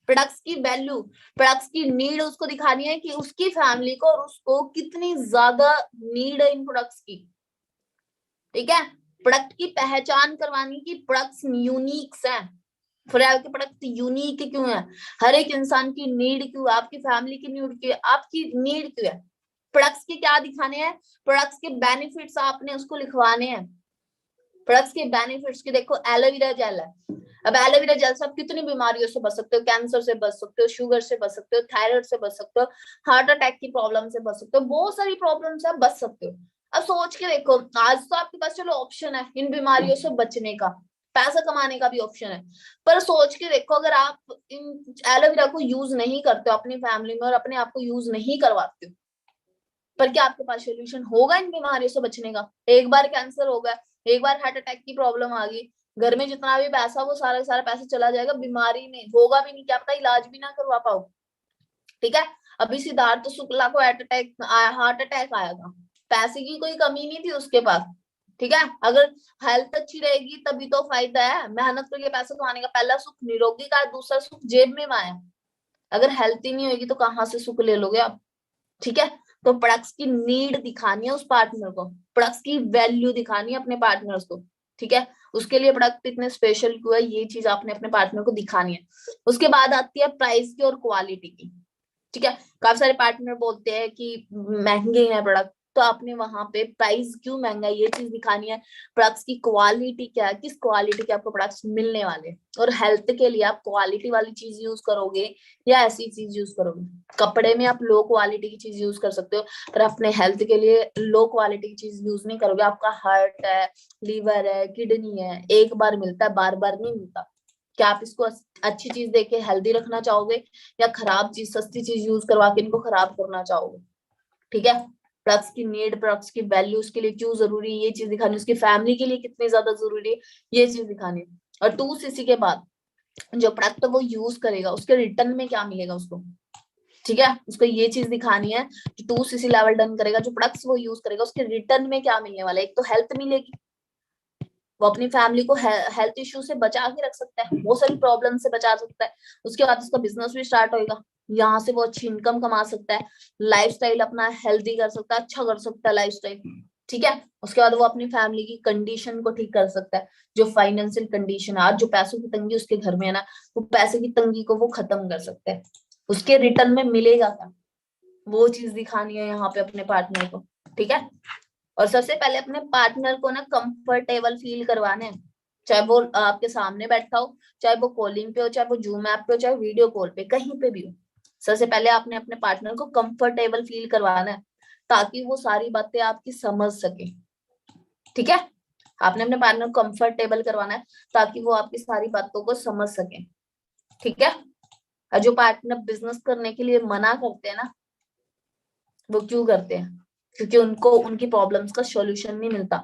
प्रोडक्ट्स की वैल्यू, प्रोडक्ट्स की नीड उसको दिखानी है कि उसकी फैमिली को और उसको कितनी ज्यादा नीड है इन प्रोडक्ट्स की, ठीक है। प्रोडक्ट की पहचान करवानी की, प्रोडक्ट्स यूनिक्स हैं, फॉरएवर के प्रोडक्ट यूनिक क्यों है, हर एक इंसान की नीड क्यों, आपकी फैमिली की नीड क्यों, आपकी नीड क्यों है, प्रोडक्ट्स के क्या दिखाने हैं, प्रोडक्ट्स के बेनिफिट्स आपने उसको लिखवाने हैं, प्रोडक्ट्स के बेनिफिट्स की देखो, एलोवेरा जेल है। अब एलोवेरा जेल से आप कितनी बीमारियों से बच सकते हो, कैंसर से बच सकते हो, शुगर से बच सकते हो, थायराइड से बच सकते हो, हार्ट अटैक की प्रॉब्लम से बच सकते हो, बहुत सारी प्रॉब्लम से आप बच सकते हो। अब सोच के देखो, आज तो आपके पास चलो ऑप्शन है इन बीमारियों से बचने का, पैसा कमाने का भी ऑप्शन है, पर सोच के देखो अगर आप इन एलोवेरा को यूज नहीं करते हो अपनी फैमिली में और अपने आप को यूज नहीं करवाते हो, पर क्या आपके पास सोल्यूशन होगा इन बीमारियों से बचने का? एक बार कैंसर हो गया, एक बार हार्ट अटैक की प्रॉब्लम आ गई, घर में जितना भी पैसा वो सारा सारा पैसा चला जाएगा, बीमारी में होगा भी नहीं, क्या पता इलाज भी ना करवा पाओ। ठीक है, अभी सिद्धार्थ शुक्ला को हार्ट अटैक आया था, पैसे की कोई कमी नहीं थी उसके पास। ठीक है, अगर हेल्थ अच्छी रहेगी तभी तो फायदा है, मेहनत करके पैसा कमाने का पहला सुख निरोगी का, दूसरा सुख जेब में आया। अगर हेल्थ ही नहीं होगी तो कहाँ से सुख ले लोगे आप? ठीक है, तो प्रोडक्ट्स की नीड दिखानी है उस पार्टनर को, प्रोडक्ट्स की वैल्यू दिखानी है अपने पार्टनर्स को। ठीक है, उसके लिए प्रोडक्ट इतने स्पेशल क्यों है, ये चीज आपने अपने पार्टनर को दिखानी है। उसके बाद आती है प्राइस की और क्वालिटी की। ठीक है, काफी सारे पार्टनर बोलते हैं कि महंगे हैं प्रोडक्ट, तो आपने वहां पे प्राइस क्यों महंगा है ये चीज दिखानी है, प्रोडक्ट्स की क्वालिटी क्या है, किस क्वालिटी के आपको प्रोडक्ट्स मिलने वाले, और हेल्थ के लिए आप क्वालिटी वाली चीज यूज करोगे या ऐसी चीज यूज करोगे। कपड़े में आप लो क्वालिटी की चीज यूज कर सकते हो, पर अपने हेल्थ के लिए लो क्वालिटी की चीज यूज नहीं करोगे। आपका हार्ट है, लीवर है, किडनी है, एक बार मिलता है, बार बार नहीं मिलता। क्या आप इसको अच्छी चीज देके हेल्दी रखना चाहोगे, या खराब चीज सस्ती चीज यूज करवा के इनको खराब करना चाहोगे? ठीक है, प्रोडक्ट्स की नीड, प्रोडक्ट्स की वैल्यू, उसके लिए क्यों जरूरी है ये चीज दिखानी, उसकी फैमिली के लिए कितनी ज्यादा जरूरी है ये चीज दिखानी। और 2cc के बाद जो प्रोडक्ट वो यूज करेगा उसके रिटर्न में क्या मिलेगा उसको। ठीक है, उसको ये चीज दिखानी है, जो 2cc लेवल डन करेगा, जो प्रोडक्ट्स वो यूज करेगा उसके रिटर्न में क्या मिलने वाला है। एक तो हेल्थ मिलेगी, वो अपनी फैमिली को हेल्थ इश्यू से बचा के रख सकता है, बहुत सारी प्रॉब्लम से बचा सकता है। उसके बाद उसका बिजनेस भी स्टार्ट होगा, यहाँ से वो अच्छी इनकम कमा सकता है, लाइफस्टाइल अपना हेल्दी कर सकता है, अच्छा कर सकता है लाइफस्टाइल। ठीक है, उसके बाद वो अपनी फैमिली की कंडीशन को ठीक कर सकता है, जो फाइनेंशियल कंडीशन है आज, जो पैसों की तंगी उसके घर में है ना, वो पैसे की तंगी को वो खत्म कर सकता है। उसके रिटर्न में मिलेगा क्या, वो चीज दिखानी है यहाँ पे अपने पार्टनर को। ठीक है, और सबसे पहले अपने पार्टनर को ना कंफर्टेबल फील करवाना है, चाहे वो आपके सामने बैठा हो, चाहे वो कॉलिंग पे हो, चाहे वो जूम ऐप पे हो, चाहे वीडियो कॉल पे, कहीं पे भी हो। सबसे पहले आपने अपने पार्टनर को कंफर्टेबल फील करवाना है, ताकि वो सारी बातें आपकी समझ सके। ठीक है, आपने अपने पार्टनर को कंफर्टेबल करवाना है ताकि वो आपकी सारी बातों को समझ सके। ठीक है, और जो पार्टनर बिजनेस करने के लिए मना करते हैं ना, वो क्यों करते हैं? क्योंकि उनको उनकी प्रॉब्लम्स का सॉल्यूशन नहीं मिलता।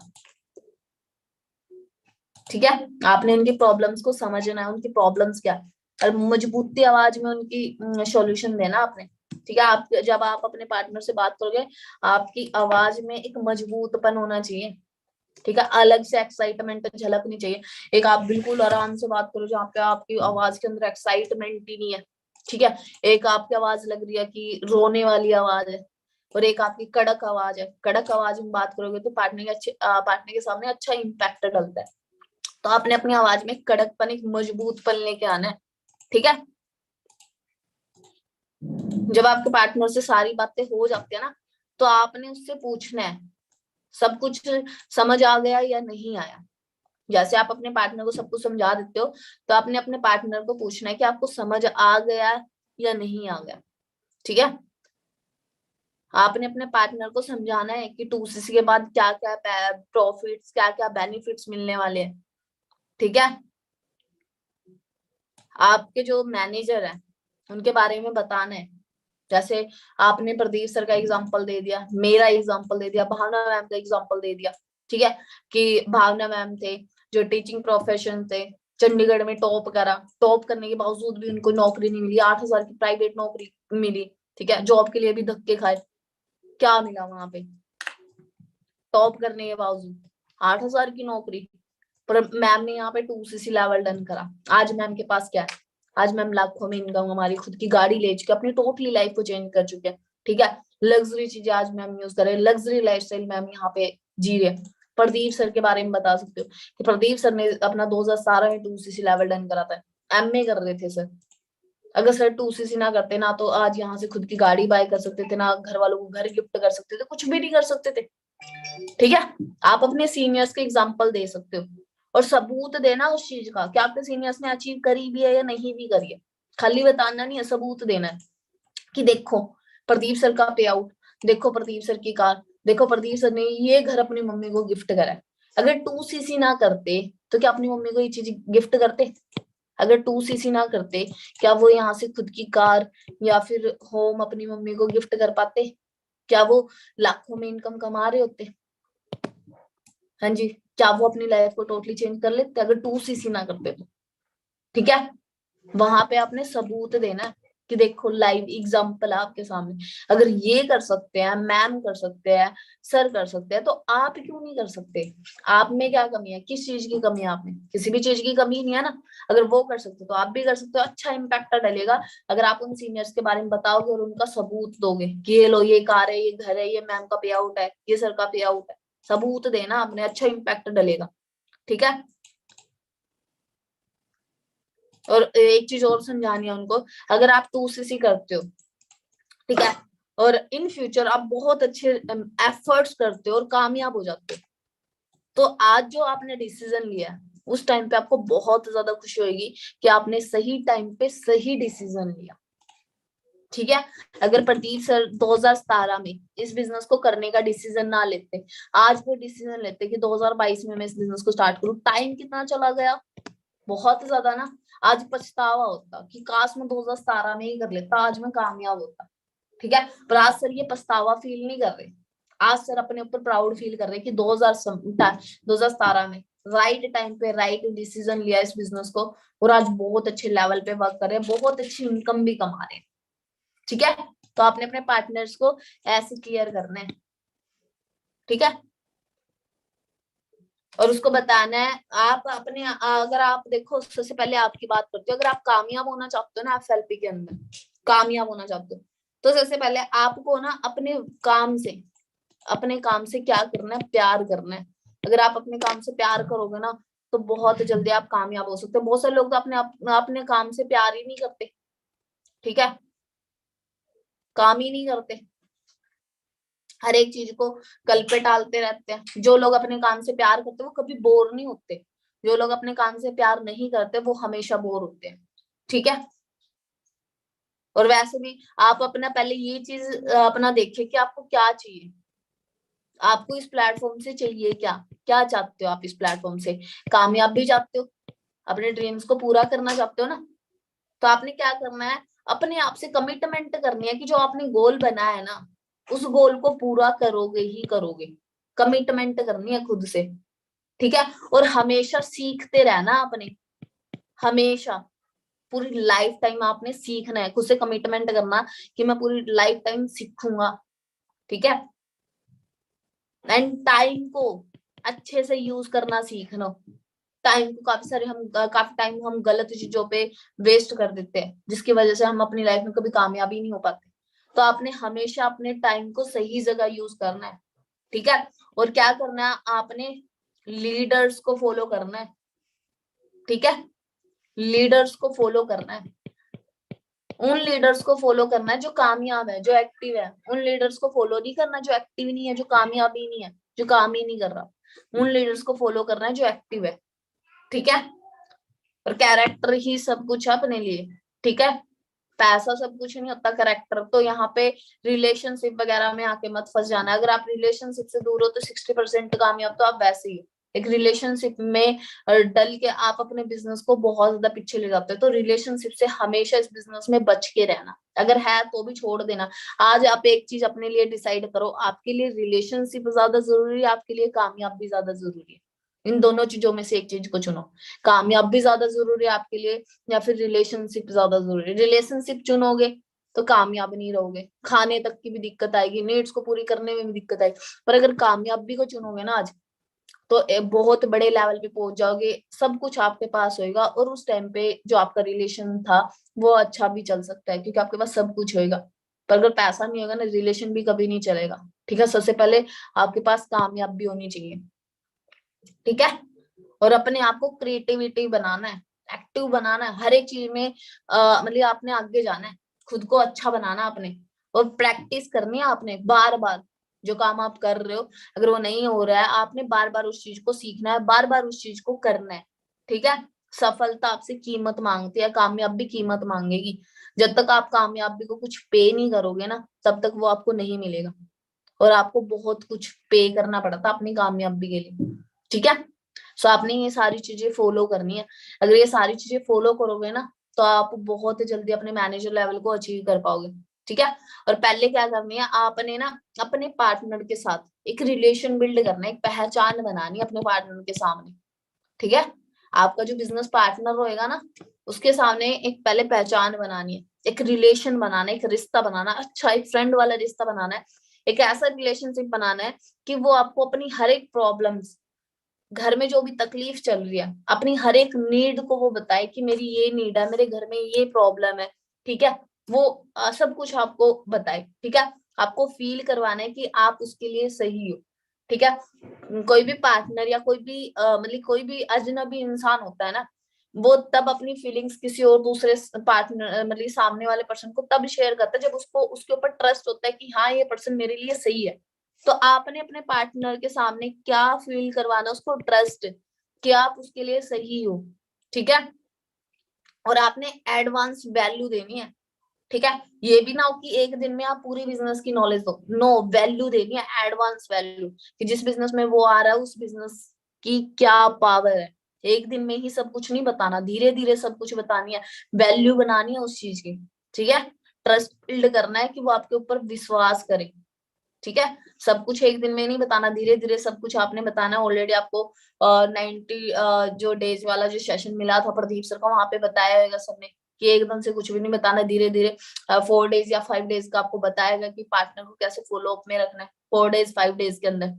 ठीक है, आपने उनकी प्रॉब्लम्स को समझना है, उनकी प्रॉब्लम्स क्या है, और मजबूती आवाज में उनकी सॉल्यूशन देना आपने। ठीक है, आप जब आप अपने पार्टनर से बात करोगे, आपकी आवाज में एक मजबूतपन होना चाहिए। ठीक है, अलग से एक्साइटमेंट झलकनी चाहिए। एक आप बिल्कुल आराम से बात करो जहाँ पे आपकी आवाज के अंदर एक्साइटमेंट ही नहीं है। ठीक है, एक आपकी आवाज लग रही है कि रोने वाली आवाज है, और एक आपकी कड़क आवाज है, कड़क आवाज में बात करोगे तो पार्टनर के सामने अच्छा इम्पैक्ट डलता है। तो आपने अपनी आवाज में कड़कपन, एक मजबूतपन लेके आना है। ठीक है, जब आपके पार्टनर से सारी बातें हो जाती है ना, तो आपने उससे पूछना है सब कुछ समझ आ गया या नहीं आया। जैसे आप अपने पार्टनर को सब कुछ समझा देते हो, तो आपने अपने पार्टनर को पूछना है कि आपको समझ आ गया या नहीं आ गया। ठीक है, आपने अपने पार्टनर को समझाना है कि 2cc के बाद क्या क्या प्रॉफिट्स, क्या क्या बेनिफिट्स मिलने वाले हैं। ठीक है, आपके जो मैनेजर है उनके बारे में बताना है। जैसे आपने प्रदीप सर का एग्जांपल दे दिया, मेरा एग्जांपल दे दिया, भावना मैम का एग्जांपल दे दिया। ठीक है, कि भावना मैम थे जो टीचिंग प्रोफेशन थे, चंडीगढ़ में टॉप करा, टॉप करने के बावजूद भी उनको नौकरी नहीं मिली, 8,000 की प्राइवेट नौकरी मिली। ठीक है, जॉब के लिए भी धक्के खाए, क्या मिला वहां पे? टॉप करने के बावजूद 8,000 की नौकरी, पर मैम ने यहाँ पे 2cc लेवल डन करा। आज मैम के पास क्या है? आज मैम लाखों में इनकम, हमारी खुद की गाड़ी ले चुके, अपनी टोटली लाइफ को चेंज कर चुके हैं। ठीक है, लग्जरी चीजें आज मैम यूज कर रहे हैं, लग्जरी लाइफस्टाइल मैम यहाँ पे जी रहे हैं। प्रदीप सर के बारे में बता सकते हो कि प्रदीप सर ने अपना 2017 में 2cc लेवल डन करा था, एमए कर रहे थे सर। अगर सर 2cc ना करते ना, तो आज यहाँ से खुद की गाड़ी बाय कर सकते थे ना, घर वालों को घर गिफ्ट कर सकते थे, कुछ भी नहीं कर सकते थे। ठीक है, आप अपने सीनियर्स के एग्जाम्पल दे सकते हो और सबूत देना उस चीज का कि आपके सीनियर्स ने अचीव करी भी है या नहीं भी करी है। खाली बताना नहीं है, सबूत देना है कि देखो प्रदीप सर का पे आउट, देखो प्रदीप सर की कार, देखो प्रदीप सर ने ये घर अपनी मम्मी को गिफ्ट करा है। अगर 2cc ना करते तो क्या अपनी मम्मी को ये चीज गिफ्ट करते? अगर 2cc ना करते क्या वो यहाँ से खुद की कार या फिर होम अपनी मम्मी को गिफ्ट कर पाते? क्या वो लाखों में इनकम कमा रहे होते? हाँ जी, क्या वो अपनी लाइफ को टोटली चेंज कर लेते अगर 2cc ना करते तो? ठीक है, वहां पे आपने सबूत देना है कि देखो लाइव एग्जांपल है आपके सामने। अगर ये कर सकते हैं, मैम कर सकते हैं, सर कर सकते हैं, तो आप क्यों नहीं कर सकते? आप में क्या कमी है? किस चीज की कमी है आप में? किसी भी चीज की कमी नहीं है ना। अगर वो कर सकते तो आप भी कर सकते हो। अच्छा इम्पैक्ट डलेगा अगर आप उन सीनियर्स के बारे में बताओगे और उनका सबूत दोगे कि ये लो, ये कार है, ये घर है, ये मैम का पे आउट है, ये सर का पे आउट है। सबूत देना आपने, अच्छा इम्पैक्ट डलेगा। ठीक है, और एक चीज और समझानी है उनको। अगर आप 2cc करते हो, ठीक है, और इन फ्यूचर आप बहुत अच्छे एफर्ट्स करते हो और कामयाब हो जाते हो, तो आज जो आपने डिसीजन लिया उस टाइम पे आपको बहुत ज्यादा खुशी होगी कि आपने सही टाइम पे सही डिसीजन लिया। ठीक है, अगर प्रदीप सर 2017 में इस बिजनेस को करने का डिसीजन ना लेते, आज वो डिसीजन लेते कि 2022 में मैं इस बिजनेस को स्टार्ट करूं, टाइम कितना चला गया, बहुत ज्यादा ना। आज पछतावा होता कि काश मैं 2017 में ही कर लेता, आज मैं कामयाब होता। ठीक है, पर आज सर ये पछतावा फील नहीं कर रहे। आज सर अपने ऊपर प्राउड फील कर रहे कि 2017 में राइट टाइम पे राइट डिसीजन लिया इस बिजनेस को, और आज बहुत अच्छे लेवल पे वर्क कर रहे हैं, बहुत अच्छी इनकम भी कमा रहे हैं। ठीक है, तो आपने अपने पार्टनर्स को ऐसे क्लियर करना है। ठीक है, और उसको बताना है। आप अपने, अगर आप देखो सबसे पहले आपकी बात करते हो, अगर आप कामयाब होना चाहते हो ना एफएलपी के अंदर, कामयाब होना चाहते हो, तो सबसे पहले आपको ना अपने काम से क्या करना है, प्यार करना है। अगर आप अपने काम से प्यार करोगे ना तो बहुत जल्दी आप कामयाब हो सकते हो। बहुत सारे लोग तो अपने काम से प्यार ही नहीं करते। ठीक है, काम ही नहीं करते, हर एक चीज को कल पे टालते रहते हैं। जो लोग अपने काम से प्यार करते हैं वो कभी बोर नहीं होते। जो लोग अपने काम से प्यार नहीं करते वो हमेशा बोर होते हैं। ठीक है, और वैसे भी आप अपना पहले ये चीज अपना देखिए कि आपको क्या चाहिए। आपको इस प्लेटफॉर्म से चाहिए क्या, क्या चाहते हो आप इस प्लेटफॉर्म से? कामयाब भी चाहते हो, अपने ड्रीम्स को पूरा करना चाहते हो ना, तो आपने क्या करना है, अपने आप से कमिटमेंट करनी है कि जो आपने गोल बनाया है ना उस गोल को पूरा करोगे ही करोगे। कमिटमेंट करनी है खुद से। ठीक है, और हमेशा सीखते रहना आपने, हमेशा पूरी लाइफ टाइम आपने सीखना है। खुद से कमिटमेंट करना कि मैं पूरी लाइफ टाइम सीखूंगा। ठीक है, एंड टाइम को अच्छे से यूज करना सीखना। टाइम को काफी टाइम हम गलत चीजों पे वेस्ट कर देते हैं जिसकी वजह से हम अपनी लाइफ में कभी कामयाबी नहीं हो पाते। तो आपने हमेशा अपने टाइम को सही जगह यूज करना है। ठीक है, और क्या करना है, आपने लीडर्स को फॉलो करना है। ठीक है, लीडर्स को फॉलो करना है। उन लीडर्स को फॉलो करना है जो कामयाब है, जो एक्टिव है। उन लीडर्स को फॉलो नहीं करना जो एक्टिव नहीं है, जो कामयाब ही नहीं है, जो काम ही नहीं कर रहा। उन लीडर्स को फॉलो करना है जो एक्टिव है। ठीक है, और कैरेक्टर ही सब कुछ है अपने लिए। ठीक है, पैसा सब कुछ नहीं होता, कैरेक्टर। तो यहाँ पे रिलेशनशिप वगैरह में आके मत फंस जाना। अगर आप रिलेशनशिप से दूर हो तो 60% कामयाब तो आप वैसे ही हो। एक रिलेशनशिप में डल के आप अपने बिजनेस को बहुत ज्यादा पीछे ले जाते हो। तो रिलेशनशिप से हमेशा इस बिजनेस में बच के रहना, अगर है तो भी छोड़ देना। आज आप एक चीज अपने लिए डिसाइड करो, आपके लिए रिलेशनशिप ज्यादा जरूरी है, आपके लिए कामयाब भी ज्यादा जरूरी है। इन दोनों चीजों में से एक चीज को चुनो। कामयाब भी ज्यादा जरूरी है आपके लिए या फिर रिलेशनशिप ज्यादा जरूरी है? रिलेशनशिप चुनोगे तो कामयाब नहीं रहोगे, खाने तक की भी दिक्कत आएगी, नीड्स को पूरी करने में भी दिक्कत आएगी। पर अगर कामयाबी को चुनोगे ना आज, तो बहुत बड़े लेवल पे पहुंच जाओगे, सब कुछ आपके पास होएगा, और उस टाइम पे जो आपका रिलेशन था वो अच्छा भी चल सकता है क्योंकि आपके पास सब कुछ होएगा। पर अगर पैसा नहीं होगा ना, रिलेशन भी कभी नहीं चलेगा। ठीक है, सबसे पहले आपके पास कामयाब भी होनी चाहिए। ठीक है, और अपने आप को क्रिएटिविटी बनाना है, एक्टिव बनाना है हर एक चीज में। मतलब आपने आगे जाना है, खुद को अच्छा बनाना आपने, और प्रैक्टिस करनी है आपने बार बार। जो काम आप कर रहे हो अगर वो नहीं हो रहा है, आपने बार बार उस चीज को सीखना है, बार बार उस चीज को करना है। ठीक है। सफलता आपसे कीमत मांगती है, कामयाबी कीमत मांगेगी। जब तक आप कामयाबी को कुछ पे नहीं करोगे ना, तब तक वो आपको नहीं मिलेगा। और आपको बहुत कुछ पे करना पड़ता है अपनी कामयाबी के लिए। ठीक है। सो आपने ये सारी चीजें फॉलो करनी है। अगर ये सारी चीजें फॉलो करोगे ना, तो आप बहुत जल्दी अपने मैनेजर लेवल को अचीव कर पाओगे। ठीक है। और पहले क्या करनी है, आपने ना अपने पार्टनर के साथ एक रिलेशन बिल्ड करना है, एक पहचान बनानी है अपने पार्टनर के सामने। ठीक है। आपका जो बिजनेस पार्टनर होएगा ना, उसके सामने एक पहले पहचान बनानी है, एक रिलेशन बनाना है, एक रिश्ता बनाना, अच्छा एक फ्रेंड वाला रिश्ता बनाना है। एक ऐसा रिलेशनशिप बनाना है कि वो आपको अपनी हर एक प्रॉब्लम्स, घर में जो भी तकलीफ चल रही है, अपनी हर एक नीड को वो बताए कि मेरी ये नीड है, मेरे घर में ये प्रॉब्लम है। ठीक है। वो सब कुछ आपको बताए। ठीक है। आपको फील करवाना है कि आप उसके लिए सही हो। ठीक है। कोई भी पार्टनर या कोई भी मतलब कोई भी अजनबी इंसान होता है ना, वो तब अपनी फीलिंग्स किसी और दूसरे पार्टनर मतलब सामने वाले पर्सन को तब शेयर करता है जब उसको उसके ऊपर ट्रस्ट होता है कि हाँ ये पर्सन मेरे लिए सही है। तो आपने अपने पार्टनर के सामने क्या फील करवाना, उसको ट्रस्ट कि आप उसके लिए सही हो। ठीक है। और आपने एडवांस वैल्यू देनी है। ठीक है। ये भी ना हो कि एक दिन में आप पूरी बिजनेस की नॉलेज दो, नो, वैल्यू देनी है, एडवांस वैल्यू, कि जिस बिजनेस में वो आ रहा है उस बिजनेस की क्या पावर है। एक दिन में ही सब कुछ नहीं बताना, धीरे धीरे सब कुछ बतानी है, वैल्यू बनानी है उस चीज की। ठीक है। ट्रस्ट बिल्ड करना है कि वो आपके ऊपर विश्वास करे। ठीक है। सब कुछ एक दिन में नहीं बताना, धीरे धीरे सब कुछ आपने बताना है। ऑलरेडी आपको 90 जो डेज वाला जो सेशन मिला था प्रदीप सर का, वहां पे बताया होगा सबने कि एकदम से कुछ भी नहीं बताना, धीरे धीरे 4 डेज या 5 डेज का आपको बताएगा कि पार्टनर को कैसे फॉलो अप में रखना है 4 डेज 5 डेज के अंदर।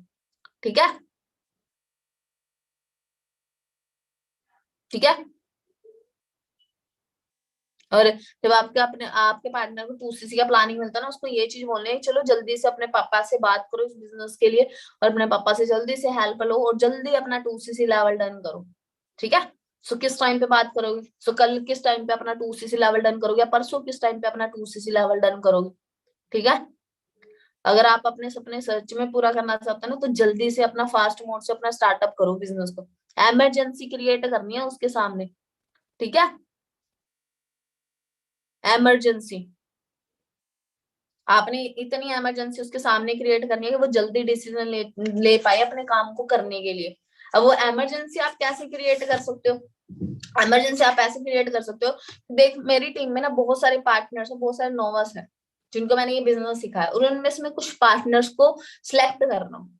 ठीक है। ठीक है। और जब आपके अपने आपके पार्टनर को 2cc का प्लानिंग मिलता है ना, उसको ये चीज बोलने है चलो जल्दी से अपने पापा से बात करो इस बिजनेस के लिए, और अपने पापा से जल्दी से हेल्प लो और जल्दी अपना 2cc लेवल डन करो। ठीक है। सो किस टाइम पे बात करोगे, सो कल किस टाइम पे अपना 2cc लेवल डन करोगे, या परसों किस टाइम पे अपना 2cc लेवल डन करोगे। ठीक है। अगर आप अपने सपने सच में पूरा करना चाहते हैं ना, तो जल्दी से अपना फास्ट मोड से अपना स्टार्टअप करो बिजनेस को। इमरजेंसी क्रिएट करनी है उसके सामने। ठीक है। इमरजेंसी, आपने इतनी इमरजेंसी उसके सामने क्रिएट करनी है कि वो जल्दी डिसीजन ले पाए अपने काम को करने के लिए। अब वो इमरजेंसी आप कैसे क्रिएट कर सकते हो, इमरजेंसी आप ऐसे क्रिएट कर सकते हो। देख मेरी टीम में ना बहुत सारे पार्टनर्स हैं, बहुत सारे नोवास हैं जिनको मैंने ये बिजनेस सिखाया, और उनमें से मैं कुछ पार्टनर्स को सिलेक्ट कर रहा हूँ।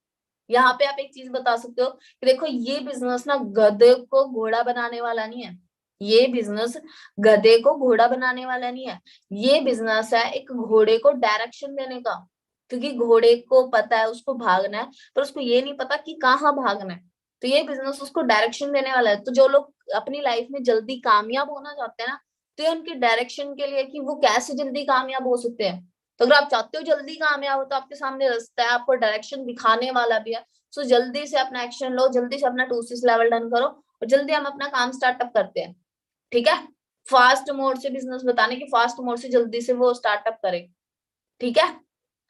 यहाँ पे आप एक चीज बता सकते हो कि देखो ये बिजनेस ना गधे को घोड़ा बनाने वाला नहीं है। ये बिजनेस गधे को घोड़ा बनाने वाला नहीं है। ये बिजनेस है एक घोड़े को डायरेक्शन देने का। क्योंकि घोड़े को पता है उसको भागना है, पर उसको ये नहीं पता कि कहाँ भागना है। तो ये बिजनेस उसको डायरेक्शन देने वाला है। तो जो लोग अपनी लाइफ में जल्दी कामयाब होना चाहते हैं ना, तो ये उनके डायरेक्शन के लिए कि वो कैसे जल्दी कामयाब हो सकते हैं। तो अगर आप चाहते हो जल्दी कामयाब हो, तो आपके सामने रास्ता है, आपको डायरेक्शन दिखाने वाला भी है। सो जल्दी से अपना एक्शन लो, जल्दी से अपना 2cc लेवल डन करो, और जल्दी हम अपना काम स्टार्टअप करते हैं। ठीक है। फास्ट मोड से बिजनेस बताने की, फास्ट मोड से जल्दी से वो स्टार्टअप करे। ठीक है।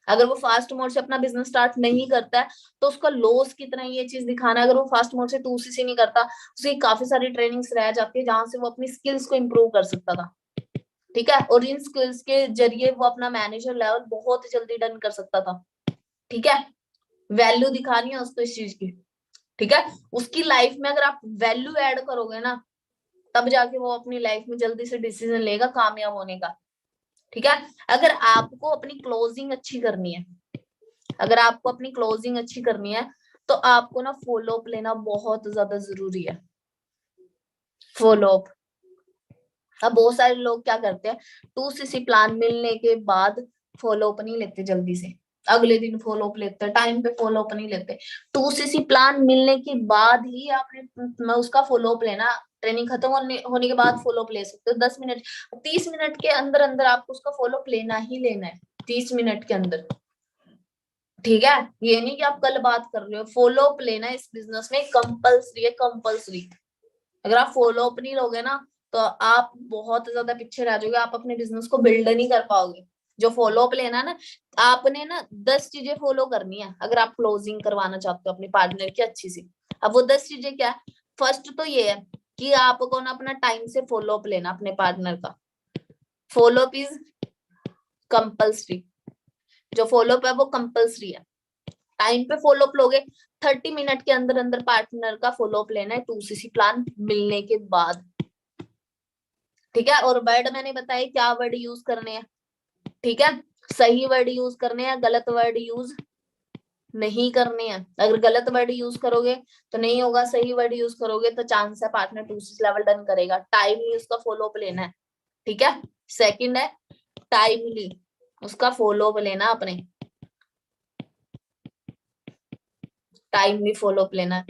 अगर वो फास्ट मोड से अपना बिजनेस स्टार्ट नहीं करता है, तो उसका लॉस कितना है ये चीज दिखाना है। अगर वो फास्ट मोड से 2cc नहीं करता, उसकी काफी सारी ट्रेनिंग्स रह जाती है जहां से वो अपनी स्किल्स को इम्प्रूव कर सकता था। ठीक है। और इन स्किल्स के जरिए वो अपना मैनेजर लेवल बहुत जल्दी डन कर सकता था। ठीक है। वैल्यू दिखानी है उसको इस चीज की। ठीक है। उसकी लाइफ में अगर आप वैल्यू ऐड करोगे ना, तब जाके वो अपनी लाइफ में जल्दी से डिसीजन लेगा कामयाब होने का। ठीक है। अगर आपको अपनी क्लोजिंग अच्छी करनी है, अगर आपको अपनी क्लोजिंग अच्छी करनी है, तो आपको ना फॉलो अप लेना बहुत ज्यादा जरूरी है। फॉलो अप, अब बहुत सारे लोग क्या करते हैं, 2cc प्लान मिलने के बाद फॉलो अप नहीं लेते जल्दी से, अगले दिन फॉलो अप लेते हैं, टाइम पे फॉलो अप नहीं लेते। 2cc प्लान मिलने के बाद ही आपने उसका फॉलो अप लेना। ट्रेनिंग खत्म होने के बाद फॉलो अप ले सकते हो, 10 मिनट 30 मिनट के अंदर अंदर आपको उसका फॉलो अप लेना ही लेना है, 30 मिनट के अंदर। ठीक है। ये नहीं कि आप कल बात कर रहे हो, फॉलो अप लेना है इस बिजनेस में कंपल्सरी है, कंपल्सरी। अगर आप फॉलो अप नहीं लोगे ना, तो आप बहुत ज्यादा पीछे रह जाओगे, आप अपने बिजनेस को बिल्ड नहीं कर पाओगे। जो फॉलो अप लेना ना, आपने ना 10 चीजें फॉलो करनी है अगर आप क्लोजिंग करवाना चाहते हो अपनी पार्टनर की अच्छी सी। अब वो 10 चीजें क्या है? फर्स्ट तो ये है कि आपको ना अपना टाइम से फॉलो अप लेना अपने पार्टनर का। Follow up is compulsory. जो फॉलो अप है वो कंपल्सरी है। टाइम पे फॉलो अप लोगे, 30 मिनट के अंदर अंदर पार्टनर का फॉलो अप लेना है 2cc प्लान मिलने के बाद। ठीक है, और वर्ड मैंने बताया क्या वर्ड यूज करने हैं। ठीक है, सही वर्ड यूज करने हैं, गलत वर्ड यूज नहीं करने हैं। अगर गलत वर्ड यूज करोगे तो नहीं होगा, सही वर्ड यूज करोगे तो चांस है पार्टनर 2cc लेवल डन करेगा। टाइमली उसका फॉलो अप लेना है। ठीक है, सेकंड है टाइमली उसका फॉलो अप लेना अपने, टाइमली फॉलो अप लेना है।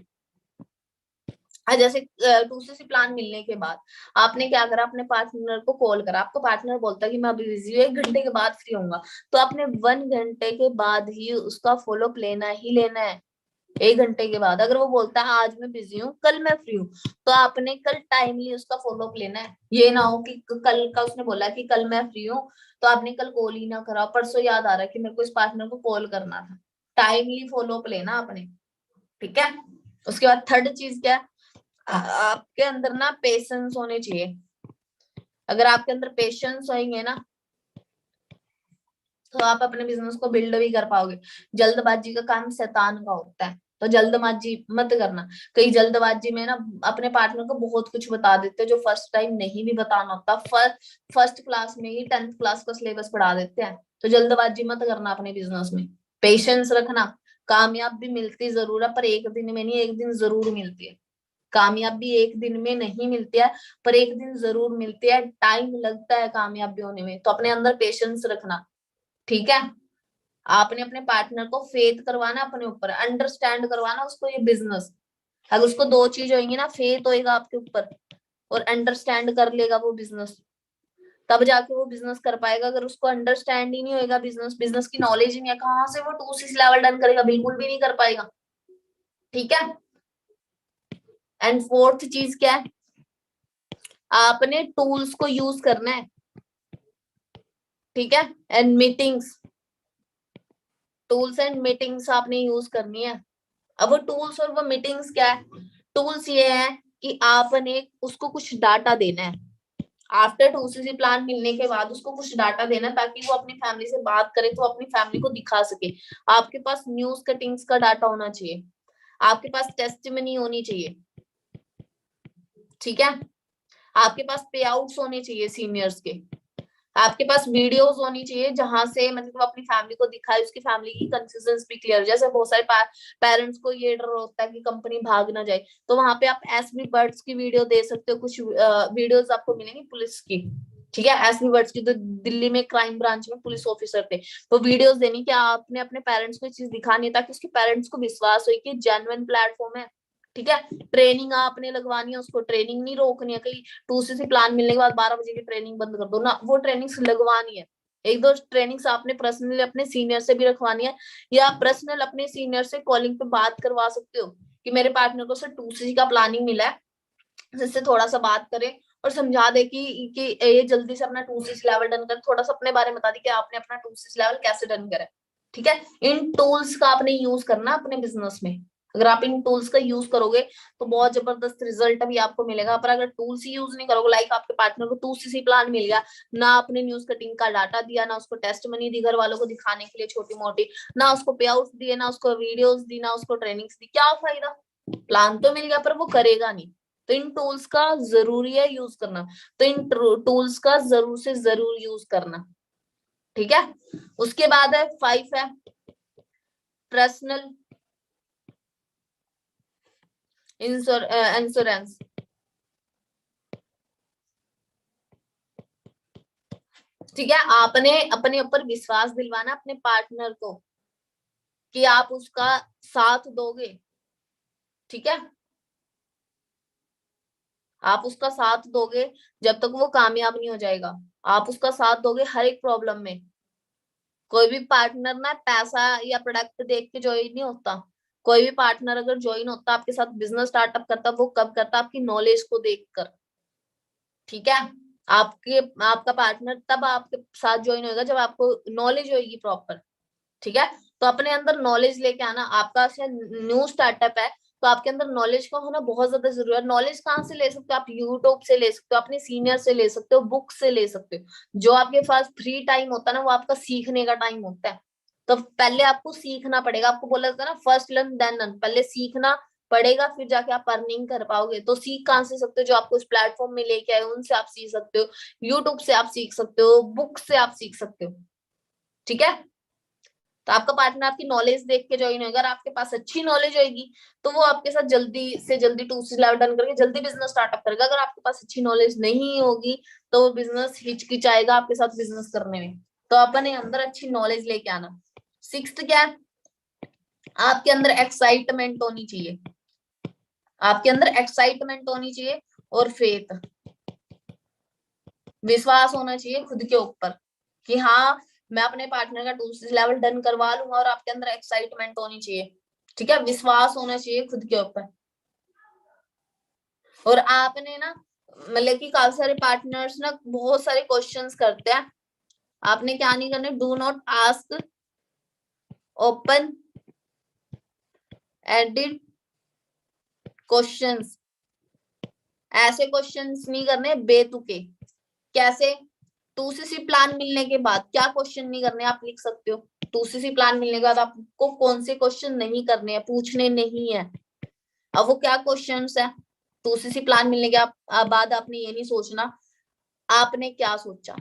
जैसे 2cc प्लान मिलने के बाद आपने क्या करा, अपने पार्टनर को कॉल करा, आपको पार्टनर बोलता है कि मैं अभी बिजी हूँ, 1 घंटे के बाद फ्री होऊंगा, तो आपने 1 घंटे के बाद ही उसका फॉलो अप लेना ही लेना है। 1 घंटे के बाद अगर वो बोलता है आज मैं बिजी हूँ कल मैं फ्री हूँ, तो आपने कल टाइमली उसका फॉलो अप लेना है। ये ना हो कि कल का उसने बोला कि कल मैं फ्री हूँ तो आपने कल कॉल ही ना करा, परसों याद आ रहा है कि मेरे को इस पार्टनर को कॉल करना था। टाइमली फॉलो अप लेना आपने। ठीक है, उसके बाद थर्ड चीज क्या है, आपके अंदर ना पेशेंस होने चाहिए। अगर आपके अंदर पेशेंस होंगे ना तो आप अपने बिजनेस को बिल्ड भी कर पाओगे। जल्दबाजी का काम शैतान का होता है, तो जल्दबाजी मत करना। कई जल्दबाजी में ना अपने पार्टनर को बहुत कुछ बता देते हैं जो फर्स्ट टाइम नहीं भी बताना होता। फर्स्ट क्लास में ही 10th क्लास का सिलेबस पढ़ा देते हैं। तो जल्दबाजी मत करना अपने बिजनेस में, पेशेंस रखना। कामयाब भी मिलती जरूर है पर एक दिन में नहीं, एक दिन जरूर मिलती है। कामयाबी एक दिन में नहीं मिलती है पर एक दिन जरूर मिलती है। टाइम लगता है कामयाबी होने में, तो अपने अंदर पेशेंस रखना। ठीक है, आपने अपने पार्टनर को फेथ करवाना अपने ऊपर, अंडरस्टैंड करवाना उसको ये बिजनेस। अगर उसको 2 चीज होंगी ना, फेथ होएगा आपके ऊपर और अंडरस्टैंड कर लेगा वो बिजनेस, तब जाके वो बिजनेस कर पाएगा। अगर उसको अंडरस्टैंड ही नहीं होएगा, बिजनेस बिजनेस की नॉलेज ही नहीं है, कहाँ से वो 2cc लेवल डन करेगा, बिल्कुल भी नहीं कर पाएगा। ठीक है, एंड फोर्थ चीज क्या है, आपने टूल्स को यूज करना है। ठीक है, and meetings, tools and meetings आपने यूज करनी है। अब वो टूल्स और वो मीटिंग्स क्या है, टूल्स ये है कि आपने उसको कुछ डाटा देना है। आफ्टर 2cc प्लान मिलने के बाद उसको कुछ डाटा देना ताकि वो अपनी फैमिली से बात करे तो अपनी फैमिली को दिखा सके। आपके पास न्यूज कटिंग्स का डाटा होना चाहिए, आपके पास टेस्टिमनी होनी चाहिए। ठीक है, आपके पास पे आउट्स होने चाहिए सीनियर्स के, आपके पास वीडियोस होनी चाहिए जहां से मतलब अपनी फैमिली को दिखाए, उसकी फैमिली की कंसिस्टेंस भी क्लियर। जैसे बहुत सारे पेरेंट्स को ये डर होता है कि कंपनी भाग ना जाए, तो वहां पे आप एसबी बर्ड्स की वीडियो दे सकते हो। कुछ वीडियोस आपको मिलेंगी पुलिस की। ठीक है, एसबी बर्ड्स की, तो दिल्ली में क्राइम ब्रांच में पुलिस ऑफिसर थे, तो वीडियोस देनी कि आपने अपने पेरेंट्स को ये चीज दिखानी है ताकि उसके पेरेंट्स को विश्वास हो कि जेन्युइन प्लेटफॉर्म है। ठीक है, ट्रेनिंग आपने लगवानी है उसको, ट्रेनिंग नहीं रोकनी है कहीं 2cc प्लान मिलने के बाद 12 बजे की ट्रेनिंग बंद कर दो ना, वो ट्रेनिंग्स लगवानी है। 1-2 ट्रेनिंग्स आपने पर्सनली अपने सीनियर से भी रखवानी है, या पर्सनल अपने सीनियर से कॉलिंग पे बात करवा सकते हो कि मेरे पार्टनर को सर 2cc का प्लानिंग मिला है, जिससे थोड़ा सा बात करें और समझा दे कि ये जल्दी से अपना 2cc लेवल डन कर, थोड़ा सा अपने बारे में बता दी कि आपने अपना 2cc लेवल कैसे डन करा। ठीक है, इन टूल्स का आपने यूज करना अपने बिजनेस में। अगर आप इन टूल्स का यूज करोगे तो बहुत जबरदस्त रिजल्ट भी आपको मिलेगा। पर अगर टूल्स ही यूज नहीं करोगे, लाइक आपके पार्टनर को 2cc प्लान मिल गया, ना आपने न्यूज कटिंग का डाटा दिया, ना उसको टेस्ट मनी दी घर वालों को दिखाने के लिए छोटी मोटी, ना उसको पे आउट दिए, ना उसको वीडियोस दी, ना उसको ट्रेनिंग्स दी, क्या फायदा। प्लान तो मिल गया पर वो करेगा नहीं। तो इन टूल्स का जरूरी है यूज करना, तो इन टूल्स का जरूर से जरूर यूज करना। ठीक है, उसके बाद है 5 है पर्सनल इंश्योरेंस। ठीक है, आपने अपने ऊपर विश्वास दिलवाना अपने पार्टनर को कि आप उसका साथ दोगे। ठीक है, आप उसका साथ दोगे जब तक वो कामयाब नहीं हो जाएगा। आप उसका साथ दोगे हर एक प्रॉब्लम में। कोई भी पार्टनर ना पैसा या प्रोडक्ट देख के ज्वाइन नहीं होता। कोई भी पार्टनर अगर ज्वाइन होता आपके साथ बिजनेस स्टार्टअप करता, वो कब करता, आपकी नॉलेज को देखकर। ठीक है, आपके आपका पार्टनर तब आपके साथ ज्वाइन होगा जब आपको नॉलेज होगी प्रॉपर, ठीक है। तो अपने अंदर नॉलेज लेके आना, आपका न्यू स्टार्टअप है तो आपके अंदर नॉलेज का होना बहुत ज्यादा जरूरी है। नॉलेज कहाँ से ले सकते हो आप? यूट्यूब से ले सकते हो, अपने सीनियर से ले सकते हो, बुक से ले सकते हो। जो आपके पास फ्री टाइम होता है ना, वो आपका सीखने का टाइम होता है। तो पहले आपको सीखना पड़ेगा। आपको बोला जाता है ना, फर्स्ट लर्न देन अर्न, पहले सीखना पड़ेगा फिर जाके आप अर्निंग कर पाओगे। तो सीख कहाँ से सकते हो? जो आपको इस प्लेटफॉर्म में लेके आए उनसे आप सीख सकते हो, यूट्यूब से आप सीख सकते हो, बुक से आप सीख सकते हो, ठीक है। तो आपका पार्टनर आपकी नॉलेज देख के ज्वाइन होगा। अगर आपके पास अच्छी नॉलेज होगी तो वो आपके साथ जल्दी से जल्दी 2C लेवल डन करके जल्दी बिजनेस स्टार्टअप करेगा। अगर आपके पास अच्छी नॉलेज नहीं होगी तो वो बिजनेस हिचकिचाएगा आपके साथ बिजनेस करने में। तो अपने अंदर अच्छी नॉलेज लेके आना। सिक्स्थ क्या है? आपके अंदर एक्साइटमेंट होनी चाहिए। आपके अंदर एक्साइटमेंट होनी चाहिए और फेथ, विश्वास होना चाहिए खुद के ऊपर कि हाँ मैं अपने पार्टनर का 2C लेवल डन करवा लूंगा। और आपके अंदर एक्साइटमेंट होनी चाहिए, ठीक है, विश्वास होना चाहिए खुद के ऊपर। और आपने ना, मतलब कि काफी सारे पार्टनर्स ना बहुत सारे क्वेश्चंस करते हैं, आपने क्या नहीं करने, do not ask open ended questions. ऐसे क्वेश्चंस नहीं करने बेतुके। कैसे? 2CC प्लान मिलने के बाद क्या क्वेश्चन नहीं करने आप लिख सकते हो। 2CC प्लान मिलने के बाद आपको कौन से क्वेश्चन नहीं करने हैं, पूछने नहीं है। अब वो क्या क्वेश्चंस है? 2CC प्लान मिलने के बाद आपने ये नहीं सोचना आपने क्या सोचा,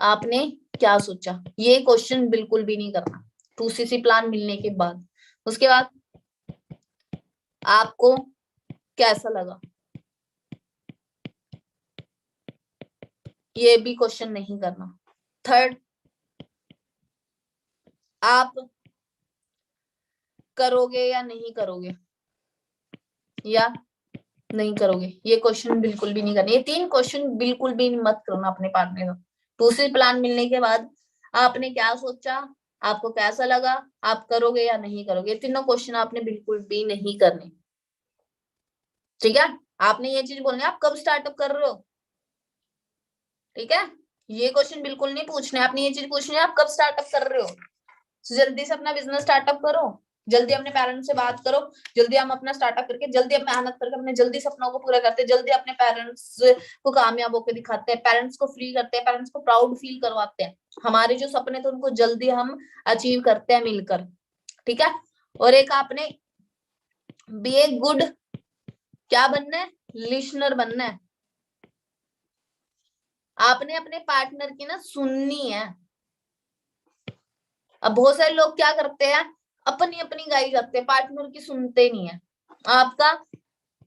आपने क्या सोचा, ये क्वेश्चन बिल्कुल भी नहीं करना 2CC प्लान मिलने के बाद। उसके बाद आपको कैसा लगा, ये भी क्वेश्चन नहीं करना। थर्ड, आप करोगे या नहीं करोगे, या नहीं करोगे, ये क्वेश्चन बिल्कुल भी नहीं करना। ये 3 क्वेश्चन बिल्कुल भी मत करना अपने पार्टनर को। दूसरी प्लान मिलने के बाद आपने क्या सोचा, आपको कैसा लगा, आप करोगे या नहीं करोगे, ये तीनों क्वेश्चन आपने बिल्कुल भी नहीं करने, ठीक है। आपने ये चीज बोलनी है आप कब स्टार्टअप कर रहे हो, ठीक है। ये क्वेश्चन बिल्कुल नहीं पूछने, आपने ये चीज पूछनी है आप कब स्टार्टअप कर रहे हो। तो जल्दी से अपना बिजनेस स्टार्टअप करो, जल्दी अपने पेरेंट्स से बात करो, जल्दी हम अपना स्टार्टअप करके जल्दी अपना मेहनत करके अपने जल्दी सपनों को पूरा करते हैं, जल्दी अपने पेरेंट्स को कामयाब होकर दिखाते हैं, पेरेंट्स को फ्री करते हैं, पेरेंट्स को प्राउड फील करवाते हैं। हमारे जो सपने थे उनको जल्दी हम अचीव करते हैं मिलकर, ठीक है। और एक आपने बी ए गुड क्या बनना है, लिसनर बनना है। आपने अपने पार्टनर की ना सुननी है। अब बहुत सारे लोग क्या करते हैं, अपनी अपनी गाई जाते हैं, पार्टनर की सुनते नहीं है। आपका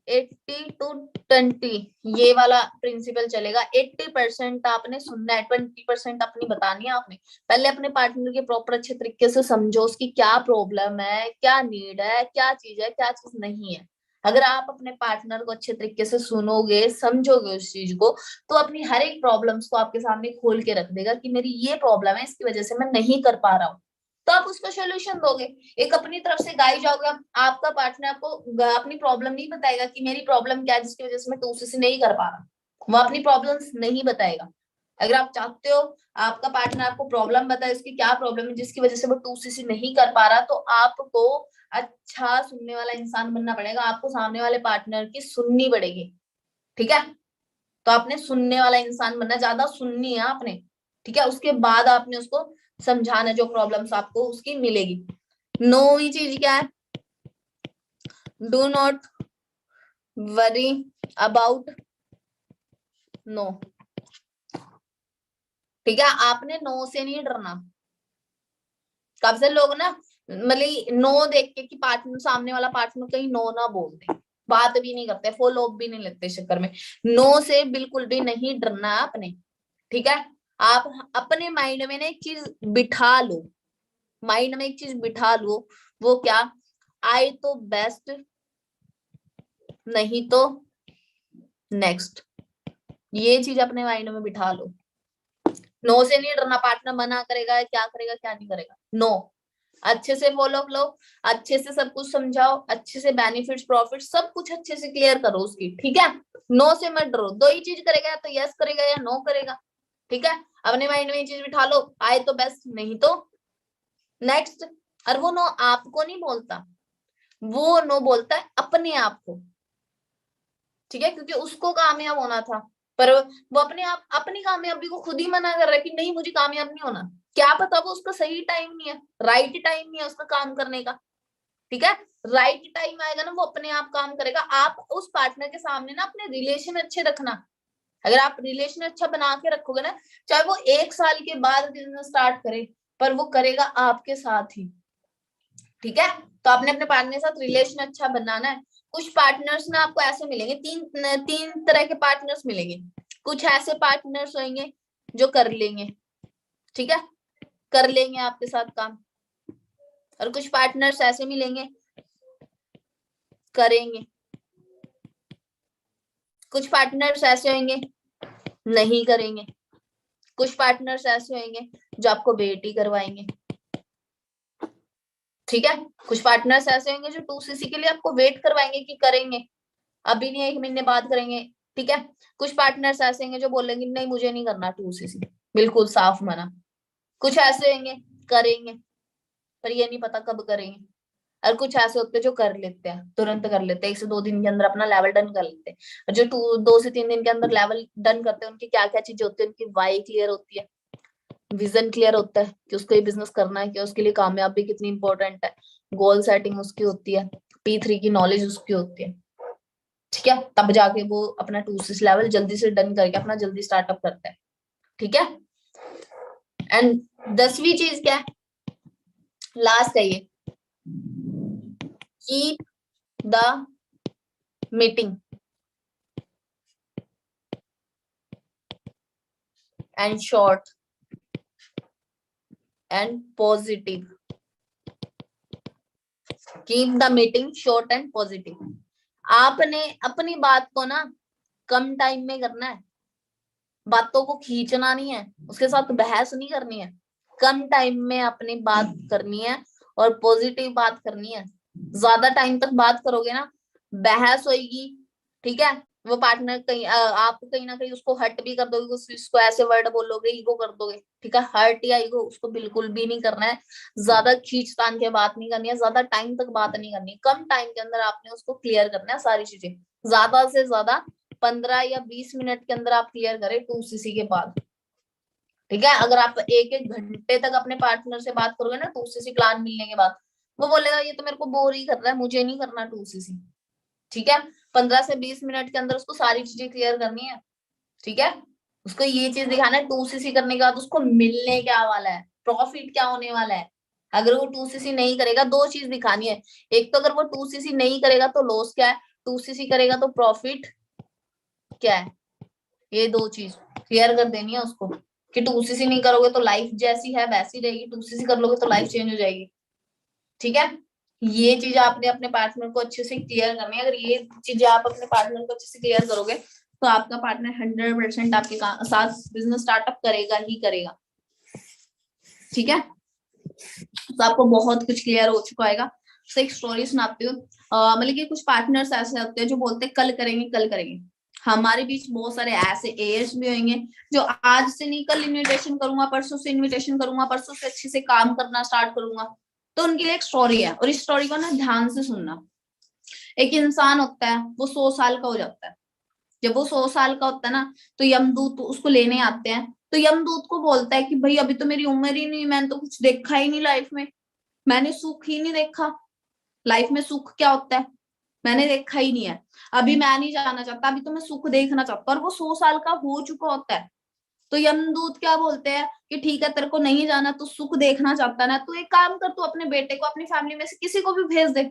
80-20 ये वाला प्रिंसिपल चलेगा। 80% आपने सुनना है, 20% अपनी बतानी है। आपने पहले अपने पार्टनर के प्रॉपर अच्छे तरीके से समझो, उसकी क्या प्रॉब्लम है, क्या नीड है, क्या चीज है, क्या चीज नहीं है। अगर आप अपने पार्टनर को अच्छे तरीके से सुनोगे, समझोगे उस चीज को, तो अपनी हर एक प्रॉब्लम्स को आपके सामने खोल के रख देगा कि मेरी ये प्रॉब्लम है, इसकी वजह से मैं नहीं कर पा रहा हूँ। तो आप उसका सोल्यूशन दोगे। एक अपनी तरफ से गाई जाओगे, आपका पार्टनर आपको अपनी प्रॉब्लम नहीं बताएगा कि मेरी प्रॉब्लम क्या है जिसकी वजह से मैं 2CC नहीं कर पा रहा, वो अपनी प्रॉब्लम्स नहीं बताएगा। अगर आप चाहते हो आपका पार्टनर आपको प्रॉब्लम बताए, उसकी क्या प्रॉब्लम है जिसकी वजह से वो 2CC नहीं कर पा रहा, तो आपको अच्छा सुनने वाला इंसान बनना पड़ेगा। आपको सामने वाले पार्टनर की सुननी पड़ेगी, ठीक है। तो आपने सुनने वाला इंसान बनना, ज्यादा सुननी है आपने, ठीक है। उसके बाद आपने उसको समझाना, जो प्रॉब्लम्स आपको उसकी मिलेगी। नौवीं चीज क्या है, do not worry about no, ठीक है। आपने नो से नहीं डरना। काफी सारे लोग ना, मतलब नो देख के कि पार्टनर, सामने वाला पार्टनर कहीं नो ना बोल दे, बात भी नहीं करते, फॉलो अप भी नहीं लेते इस चक्कर में। नो से बिल्कुल भी नहीं डरना आपने, ठीक है। आप अपने माइंड में ना एक चीज बिठा लो, माइंड में एक चीज बिठा लो, वो क्या, आए तो बेस्ट, नहीं तो नेक्स्ट। ये चीज अपने माइंड में बिठा लो। नो से नहीं डरना, पार्टनर मना करेगा क्या करेगा क्या नहीं करेगा, नो। अच्छे से फॉलो लो, अच्छे से सब कुछ समझाओ, अच्छे से बेनिफिट्स प्रॉफिट सब कुछ अच्छे से क्लियर करो उसकी, ठीक है। नो से मत डरो, दो ही चीज करेगा, या तो यस करेगा या नो करेगा, ठीक है। अपने माइंड में ये चीज बिठा लो, आए तो बेस्ट, नहीं तो नेक्स्ट। और वो नो आपको नहीं बोलता, वो नो बोलता है अपने आप को, ठीक है, क्योंकि उसको कामयाब होना था, पर वो अपने आप अपनी कामयाबी को खुद ही मना कर रहा है कि नहीं मुझे कामयाब नहीं होना। क्या पता वो उसका सही टाइम नहीं है, राइट टाइम नहीं है उसका काम करने का, ठीक है। राइट टाइम आएगा ना, वो अपने आप काम करेगा। आप उस पार्टनर के सामने ना अपने रिलेशन अच्छे रखना, अगर आप रिलेशन अच्छा बना के रखोगे ना, चाहे वो 1 साल के बाद बिजनेस स्टार्ट करे, पर वो करेगा आपके साथ ही, ठीक है। तो आपने अपने पार्टनर के साथ रिलेशन अच्छा बनाना है। कुछ पार्टनर्स ना आपको ऐसे मिलेंगे, तीन तीन तरह के पार्टनर्स मिलेंगे। कुछ ऐसे पार्टनर्स होंगे जो कर लेंगे, ठीक है, कर लेंगे आपके साथ काम। और कुछ पार्टनर्स ऐसे मिलेंगे, करेंगे। कुछ पार्टनर्स ऐसे होंगे, नहीं करेंगे। कुछ पार्टनर्स ऐसे होंगे जो आपको वेट ही करवाएंगे, ठीक है। कुछ पार्टनर्स ऐसे होंगे जो 2cc के लिए आपको वेट करवाएंगे कि करेंगे, अभी नहीं 1 महीने बाद करेंगे, ठीक है। कुछ पार्टनर्स ऐसे होंगे जो बोलेंगे नहीं मुझे नहीं करना 2cc, बिल्कुल साफ मना। कुछ ऐसे होंगे करेंगे, पर ये नहीं पता कब करेंगे। और कुछ ऐसे होते हैं जो कर लेते हैं, तुरंत कर लेते हैं, 1 से 2 दिन के अंदर अपना लेवल डन कर लेते हैं। और जो 2 से 3 दिन के अंदर लेवल डन करते हैं, उनकी क्या क्या चीजें होती है, उनकी वाई क्लियर होती है, विजन क्लियर होता है कि उसको ये बिजनेस करना है, कि उसके लिए कामयाबी कितनी इंपॉर्टेंट है, गोल सेटिंग उसकी होती है, P3 की नॉलेज उसकी होती है, ठीक है। तब जाके वो अपना 2 लेवल जल्दी से डन करके अपना जल्दी स्टार्टअप करता है, ठीक है। एंड 10वीं चीज क्या है, लास्ट है ये, keep the meeting and short and positive. Keep the meeting short and positive. आपने अपनी बात को ना कम टाइम में करना है, बातों को खींचना नहीं है, उसके साथ बहस नहीं करनी है, कम टाइम में अपनी बात करनी है और पॉजिटिव बात करनी है। ज्यादा टाइम तक बात करोगे ना, बहस होगी, ठीक है। वो पार्टनर कहीं आप कहीं ना कहीं उसको हर्ट भी कर दोगे, उसको ऐसे वर्ड बोलोगे, ईगो कर दोगे, ठीक है। हर्ट या ईगो उसको बिल्कुल भी नहीं करना है। ज्यादा खींचतान के बात नहीं करनी है, ज्यादा टाइम तक बात नहीं करनी है, कम टाइम के अंदर आपने उसको क्लियर करना है सारी चीजें। ज्यादा से ज्यादा 15 या 20 मिनट के अंदर आप क्लियर करें 2cc के बाद, ठीक है। अगर आप 1-1 घंटे तक अपने पार्टनर से बात करोगे ना 2cc प्लान मिलने के बाद, वो बोलेगा ये तो मेरे को बोर ही कर रहा है, मुझे नहीं करना 2cc, ठीक है। 15 से 20 मिनट के अंदर उसको सारी चीजें क्लियर करनी है, ठीक है। उसको ये चीज दिखाना है 2cc करने के बाद उसको मिलने क्या वाला है, प्रॉफिट क्या होने वाला है। अगर वो 2cc नहीं करेगा, दो चीज दिखानी है, एक तो अगर वो 2cc नहीं करेगा तो लॉस क्या है, 2cc करेगा तो प्रॉफिट क्या है, ये दो चीज क्लियर कर देनी है उसको। कि 2cc नहीं करोगे तो लाइफ जैसी है वैसी रहेगी, 2cc कर लोगे तो लाइफ चेंज हो जाएगी, ठीक है। ये चीज आपने अपने पार्टनर को अच्छे से क्लियर करनी है। अगर ये चीजें आप अपने पार्टनर को अच्छे से क्लियर करोगे तो आपका पार्टनर 100% आपके साथ बिजनेस स्टार्टअप करेगा ही करेगा, ठीक है। तो आपको बहुत कुछ क्लियर हो चुका होगा। तो एक स्टोरी सुनाती हूँ। मतलब कि कुछ पार्टनर्स ऐसे होते हैं जो बोलते हैं कल करेंगे कल करेंगे। हमारे बीच बहुत सारे ऐसे एयर्स भी होंगे जो आज से नहीं कल इनविटेशन करूंगा, परसों से इनविटेशन करूंगा, परसों से अच्छे से काम करना स्टार्ट करूंगा। तो उनके लिए एक स्टोरी है, और इस स्टोरी को ना ध्यान से सुनना। एक इंसान होता है, वो 100 साल का हो जाता है। जब वो 100 साल का होता है ना, तो यमदूत उसको लेने आते हैं। तो यमदूत को बोलता है कि भाई अभी तो मेरी उम्र ही नहीं, मैंने तो कुछ देखा ही नहीं लाइफ में, मैंने सुख ही नहीं देखा, लाइफ में सुख क्या होता है मैंने देखा ही नहीं है, अभी मैं नहीं जाना चाहता, अभी तो मैं सुख देखना चाहता हूँ। और वो 100 साल का हो चुका होता है। तो यमदूत क्या बोलते हैं कि ठीक है तेरे को नहीं जाना, तू सुख देखना चाहता ना, तू एक काम कर, तू अपने बेटे को अपनी फैमिली में से किसी को भी भेज दे।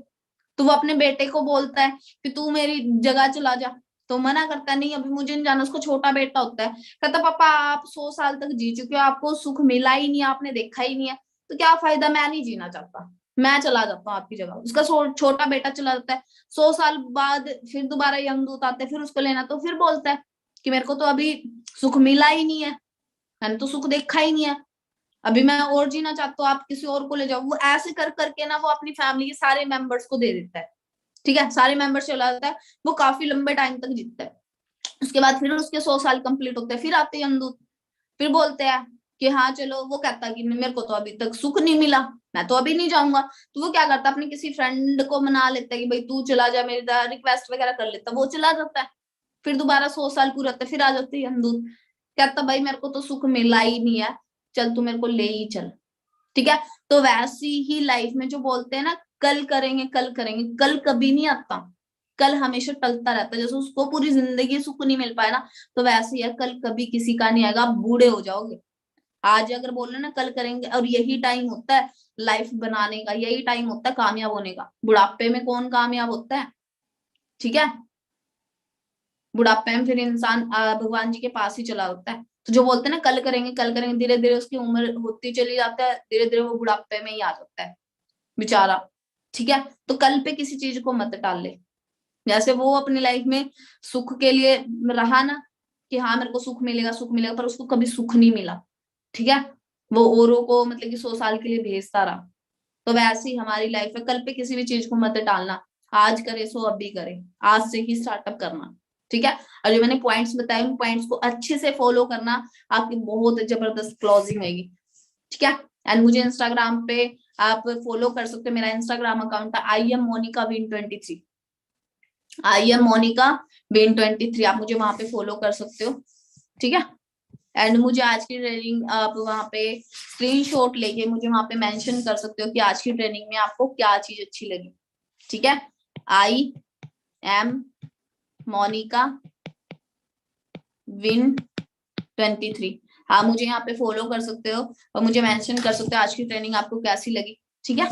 तो वो अपने बेटे को बोलता है कि तू मेरी जगह चला जा। तो मना करता है नहीं अभी मुझे नहीं जाना। उसको छोटा बेटा होता है, कहता पापा आप 100 साल तक जी चुके हो, आपको सुख मिला ही नहीं, आपने देखा ही नहीं है, तो क्या फायदा, मैं नहीं जीना चाहता, मैं चला जाता हूँ आपकी जगह। उसका छोटा बेटा चला जाता है। 100 साल बाद फिर दोबारा यमदूत आते हैं, फिर उसको लेना, तो फिर बोलता है कि मेरे को तो अभी सुख मिला ही नहीं है, मैंने तो सुख देखा ही नहीं है, अभी मैं और जीना चाहता हूँ, आप किसी और को ले जाओ, वो ऐसे कर करके ना वो अपनी फैमिली के सारे मेंबर्स को दे देता है, ठीक है, सारे मेंबर्स चला जाता है, वो काफी लंबे टाइम तक जीतता है। उसके बाद फिर उसके 100 साल कंप्लीट होते हैं, फिर आते हैं यमदूत, फिर बोलते हैं कि हाँ चलो, वो कहता है कि मेरे को तो अभी तक सुख नहीं मिला, मैं तो अभी नहीं जाऊंगा। तो वो क्या करता है, अपने किसी फ्रेंड को मना लेता है कि भाई तू चला जा, मेरी रिक्वेस्ट वगैरह कर लेता, वो चला जाता है, फिर दोबारा 100 साल पूरा होता है, फिर आ जाते हैं यमदूत, कहता भाई मेरे को तो सुख मिला ही नहीं है, चल तू मेरे को ले ही चल, ठीक है। तो वैसी ही लाइफ में जो बोलते हैं ना कल करेंगे कल करेंगे, कल कभी नहीं आता, कल हमेशा टलता रहता है, जैसे उसको पूरी जिंदगी सुख नहीं मिल पाया ना, तो वैसे ही है, कल कभी किसी का नहीं आएगा, आप बूढ़े हो जाओगे। आज अगर बोल रहे ना कल करेंगे, और यही टाइम होता है लाइफ बनाने का, यही टाइम होता है कामयाब होने का। बुढ़ापे में कौन कामयाब होता है, ठीक है, बुढ़ापे में फिर इंसान भगवान जी के पास ही चला होता है। तो जो बोलते हैं ना कल करेंगे, धीरे धीरे उसकी उम्र होती चली जाता है, धीरे धीरे वो बुढ़ापे में ही आ जाता है बेचारा, ठीक है। तो कल पे किसी चीज को मत टाल ले, जैसे वो अपनी लाइफ में सुख के लिए रहा ना कि हाँ मेरे को सुख मिलेगा सुख मिलेगा, पर उसको कभी सुख नहीं मिला, ठीक है, वो औरों को मतलब कि 100 साल के लिए भेजता रहा। तो वैसे ही हमारी लाइफ है, कल पे किसी भी चीज को मत टालना, आज करे सो अभी करे, आज से ही स्टार्टअप करना, ठीक है। और जो मैंने पॉइंट्स बताए उन पॉइंट्स को अच्छे से फॉलो करना, आपकी बहुत जबरदस्त क्लोजिंग आएगी, ठीक है। एंड मुझे इंस्टाग्राम पे आप फॉलो कर सकते हो, मेरा इंस्टाग्राम अकाउंट है IM Monica Win23, IM Monica Win23, आप मुझे वहां पे फॉलो कर सकते हो, ठीक है। एंड मुझे आज की ट्रेनिंग आप वहां पे स्क्रीनशॉट लेके मुझे वहां पे मेंशन कर सकते हो कि आज की ट्रेनिंग में आपको क्या चीज अच्छी लगी, ठीक है। IM Monica Win23, हाँ मुझे यहाँ पे फॉलो कर सकते हो और मुझे मेंशन कर सकते हो आज की ट्रेनिंग आपको कैसी लगी, ठीक है।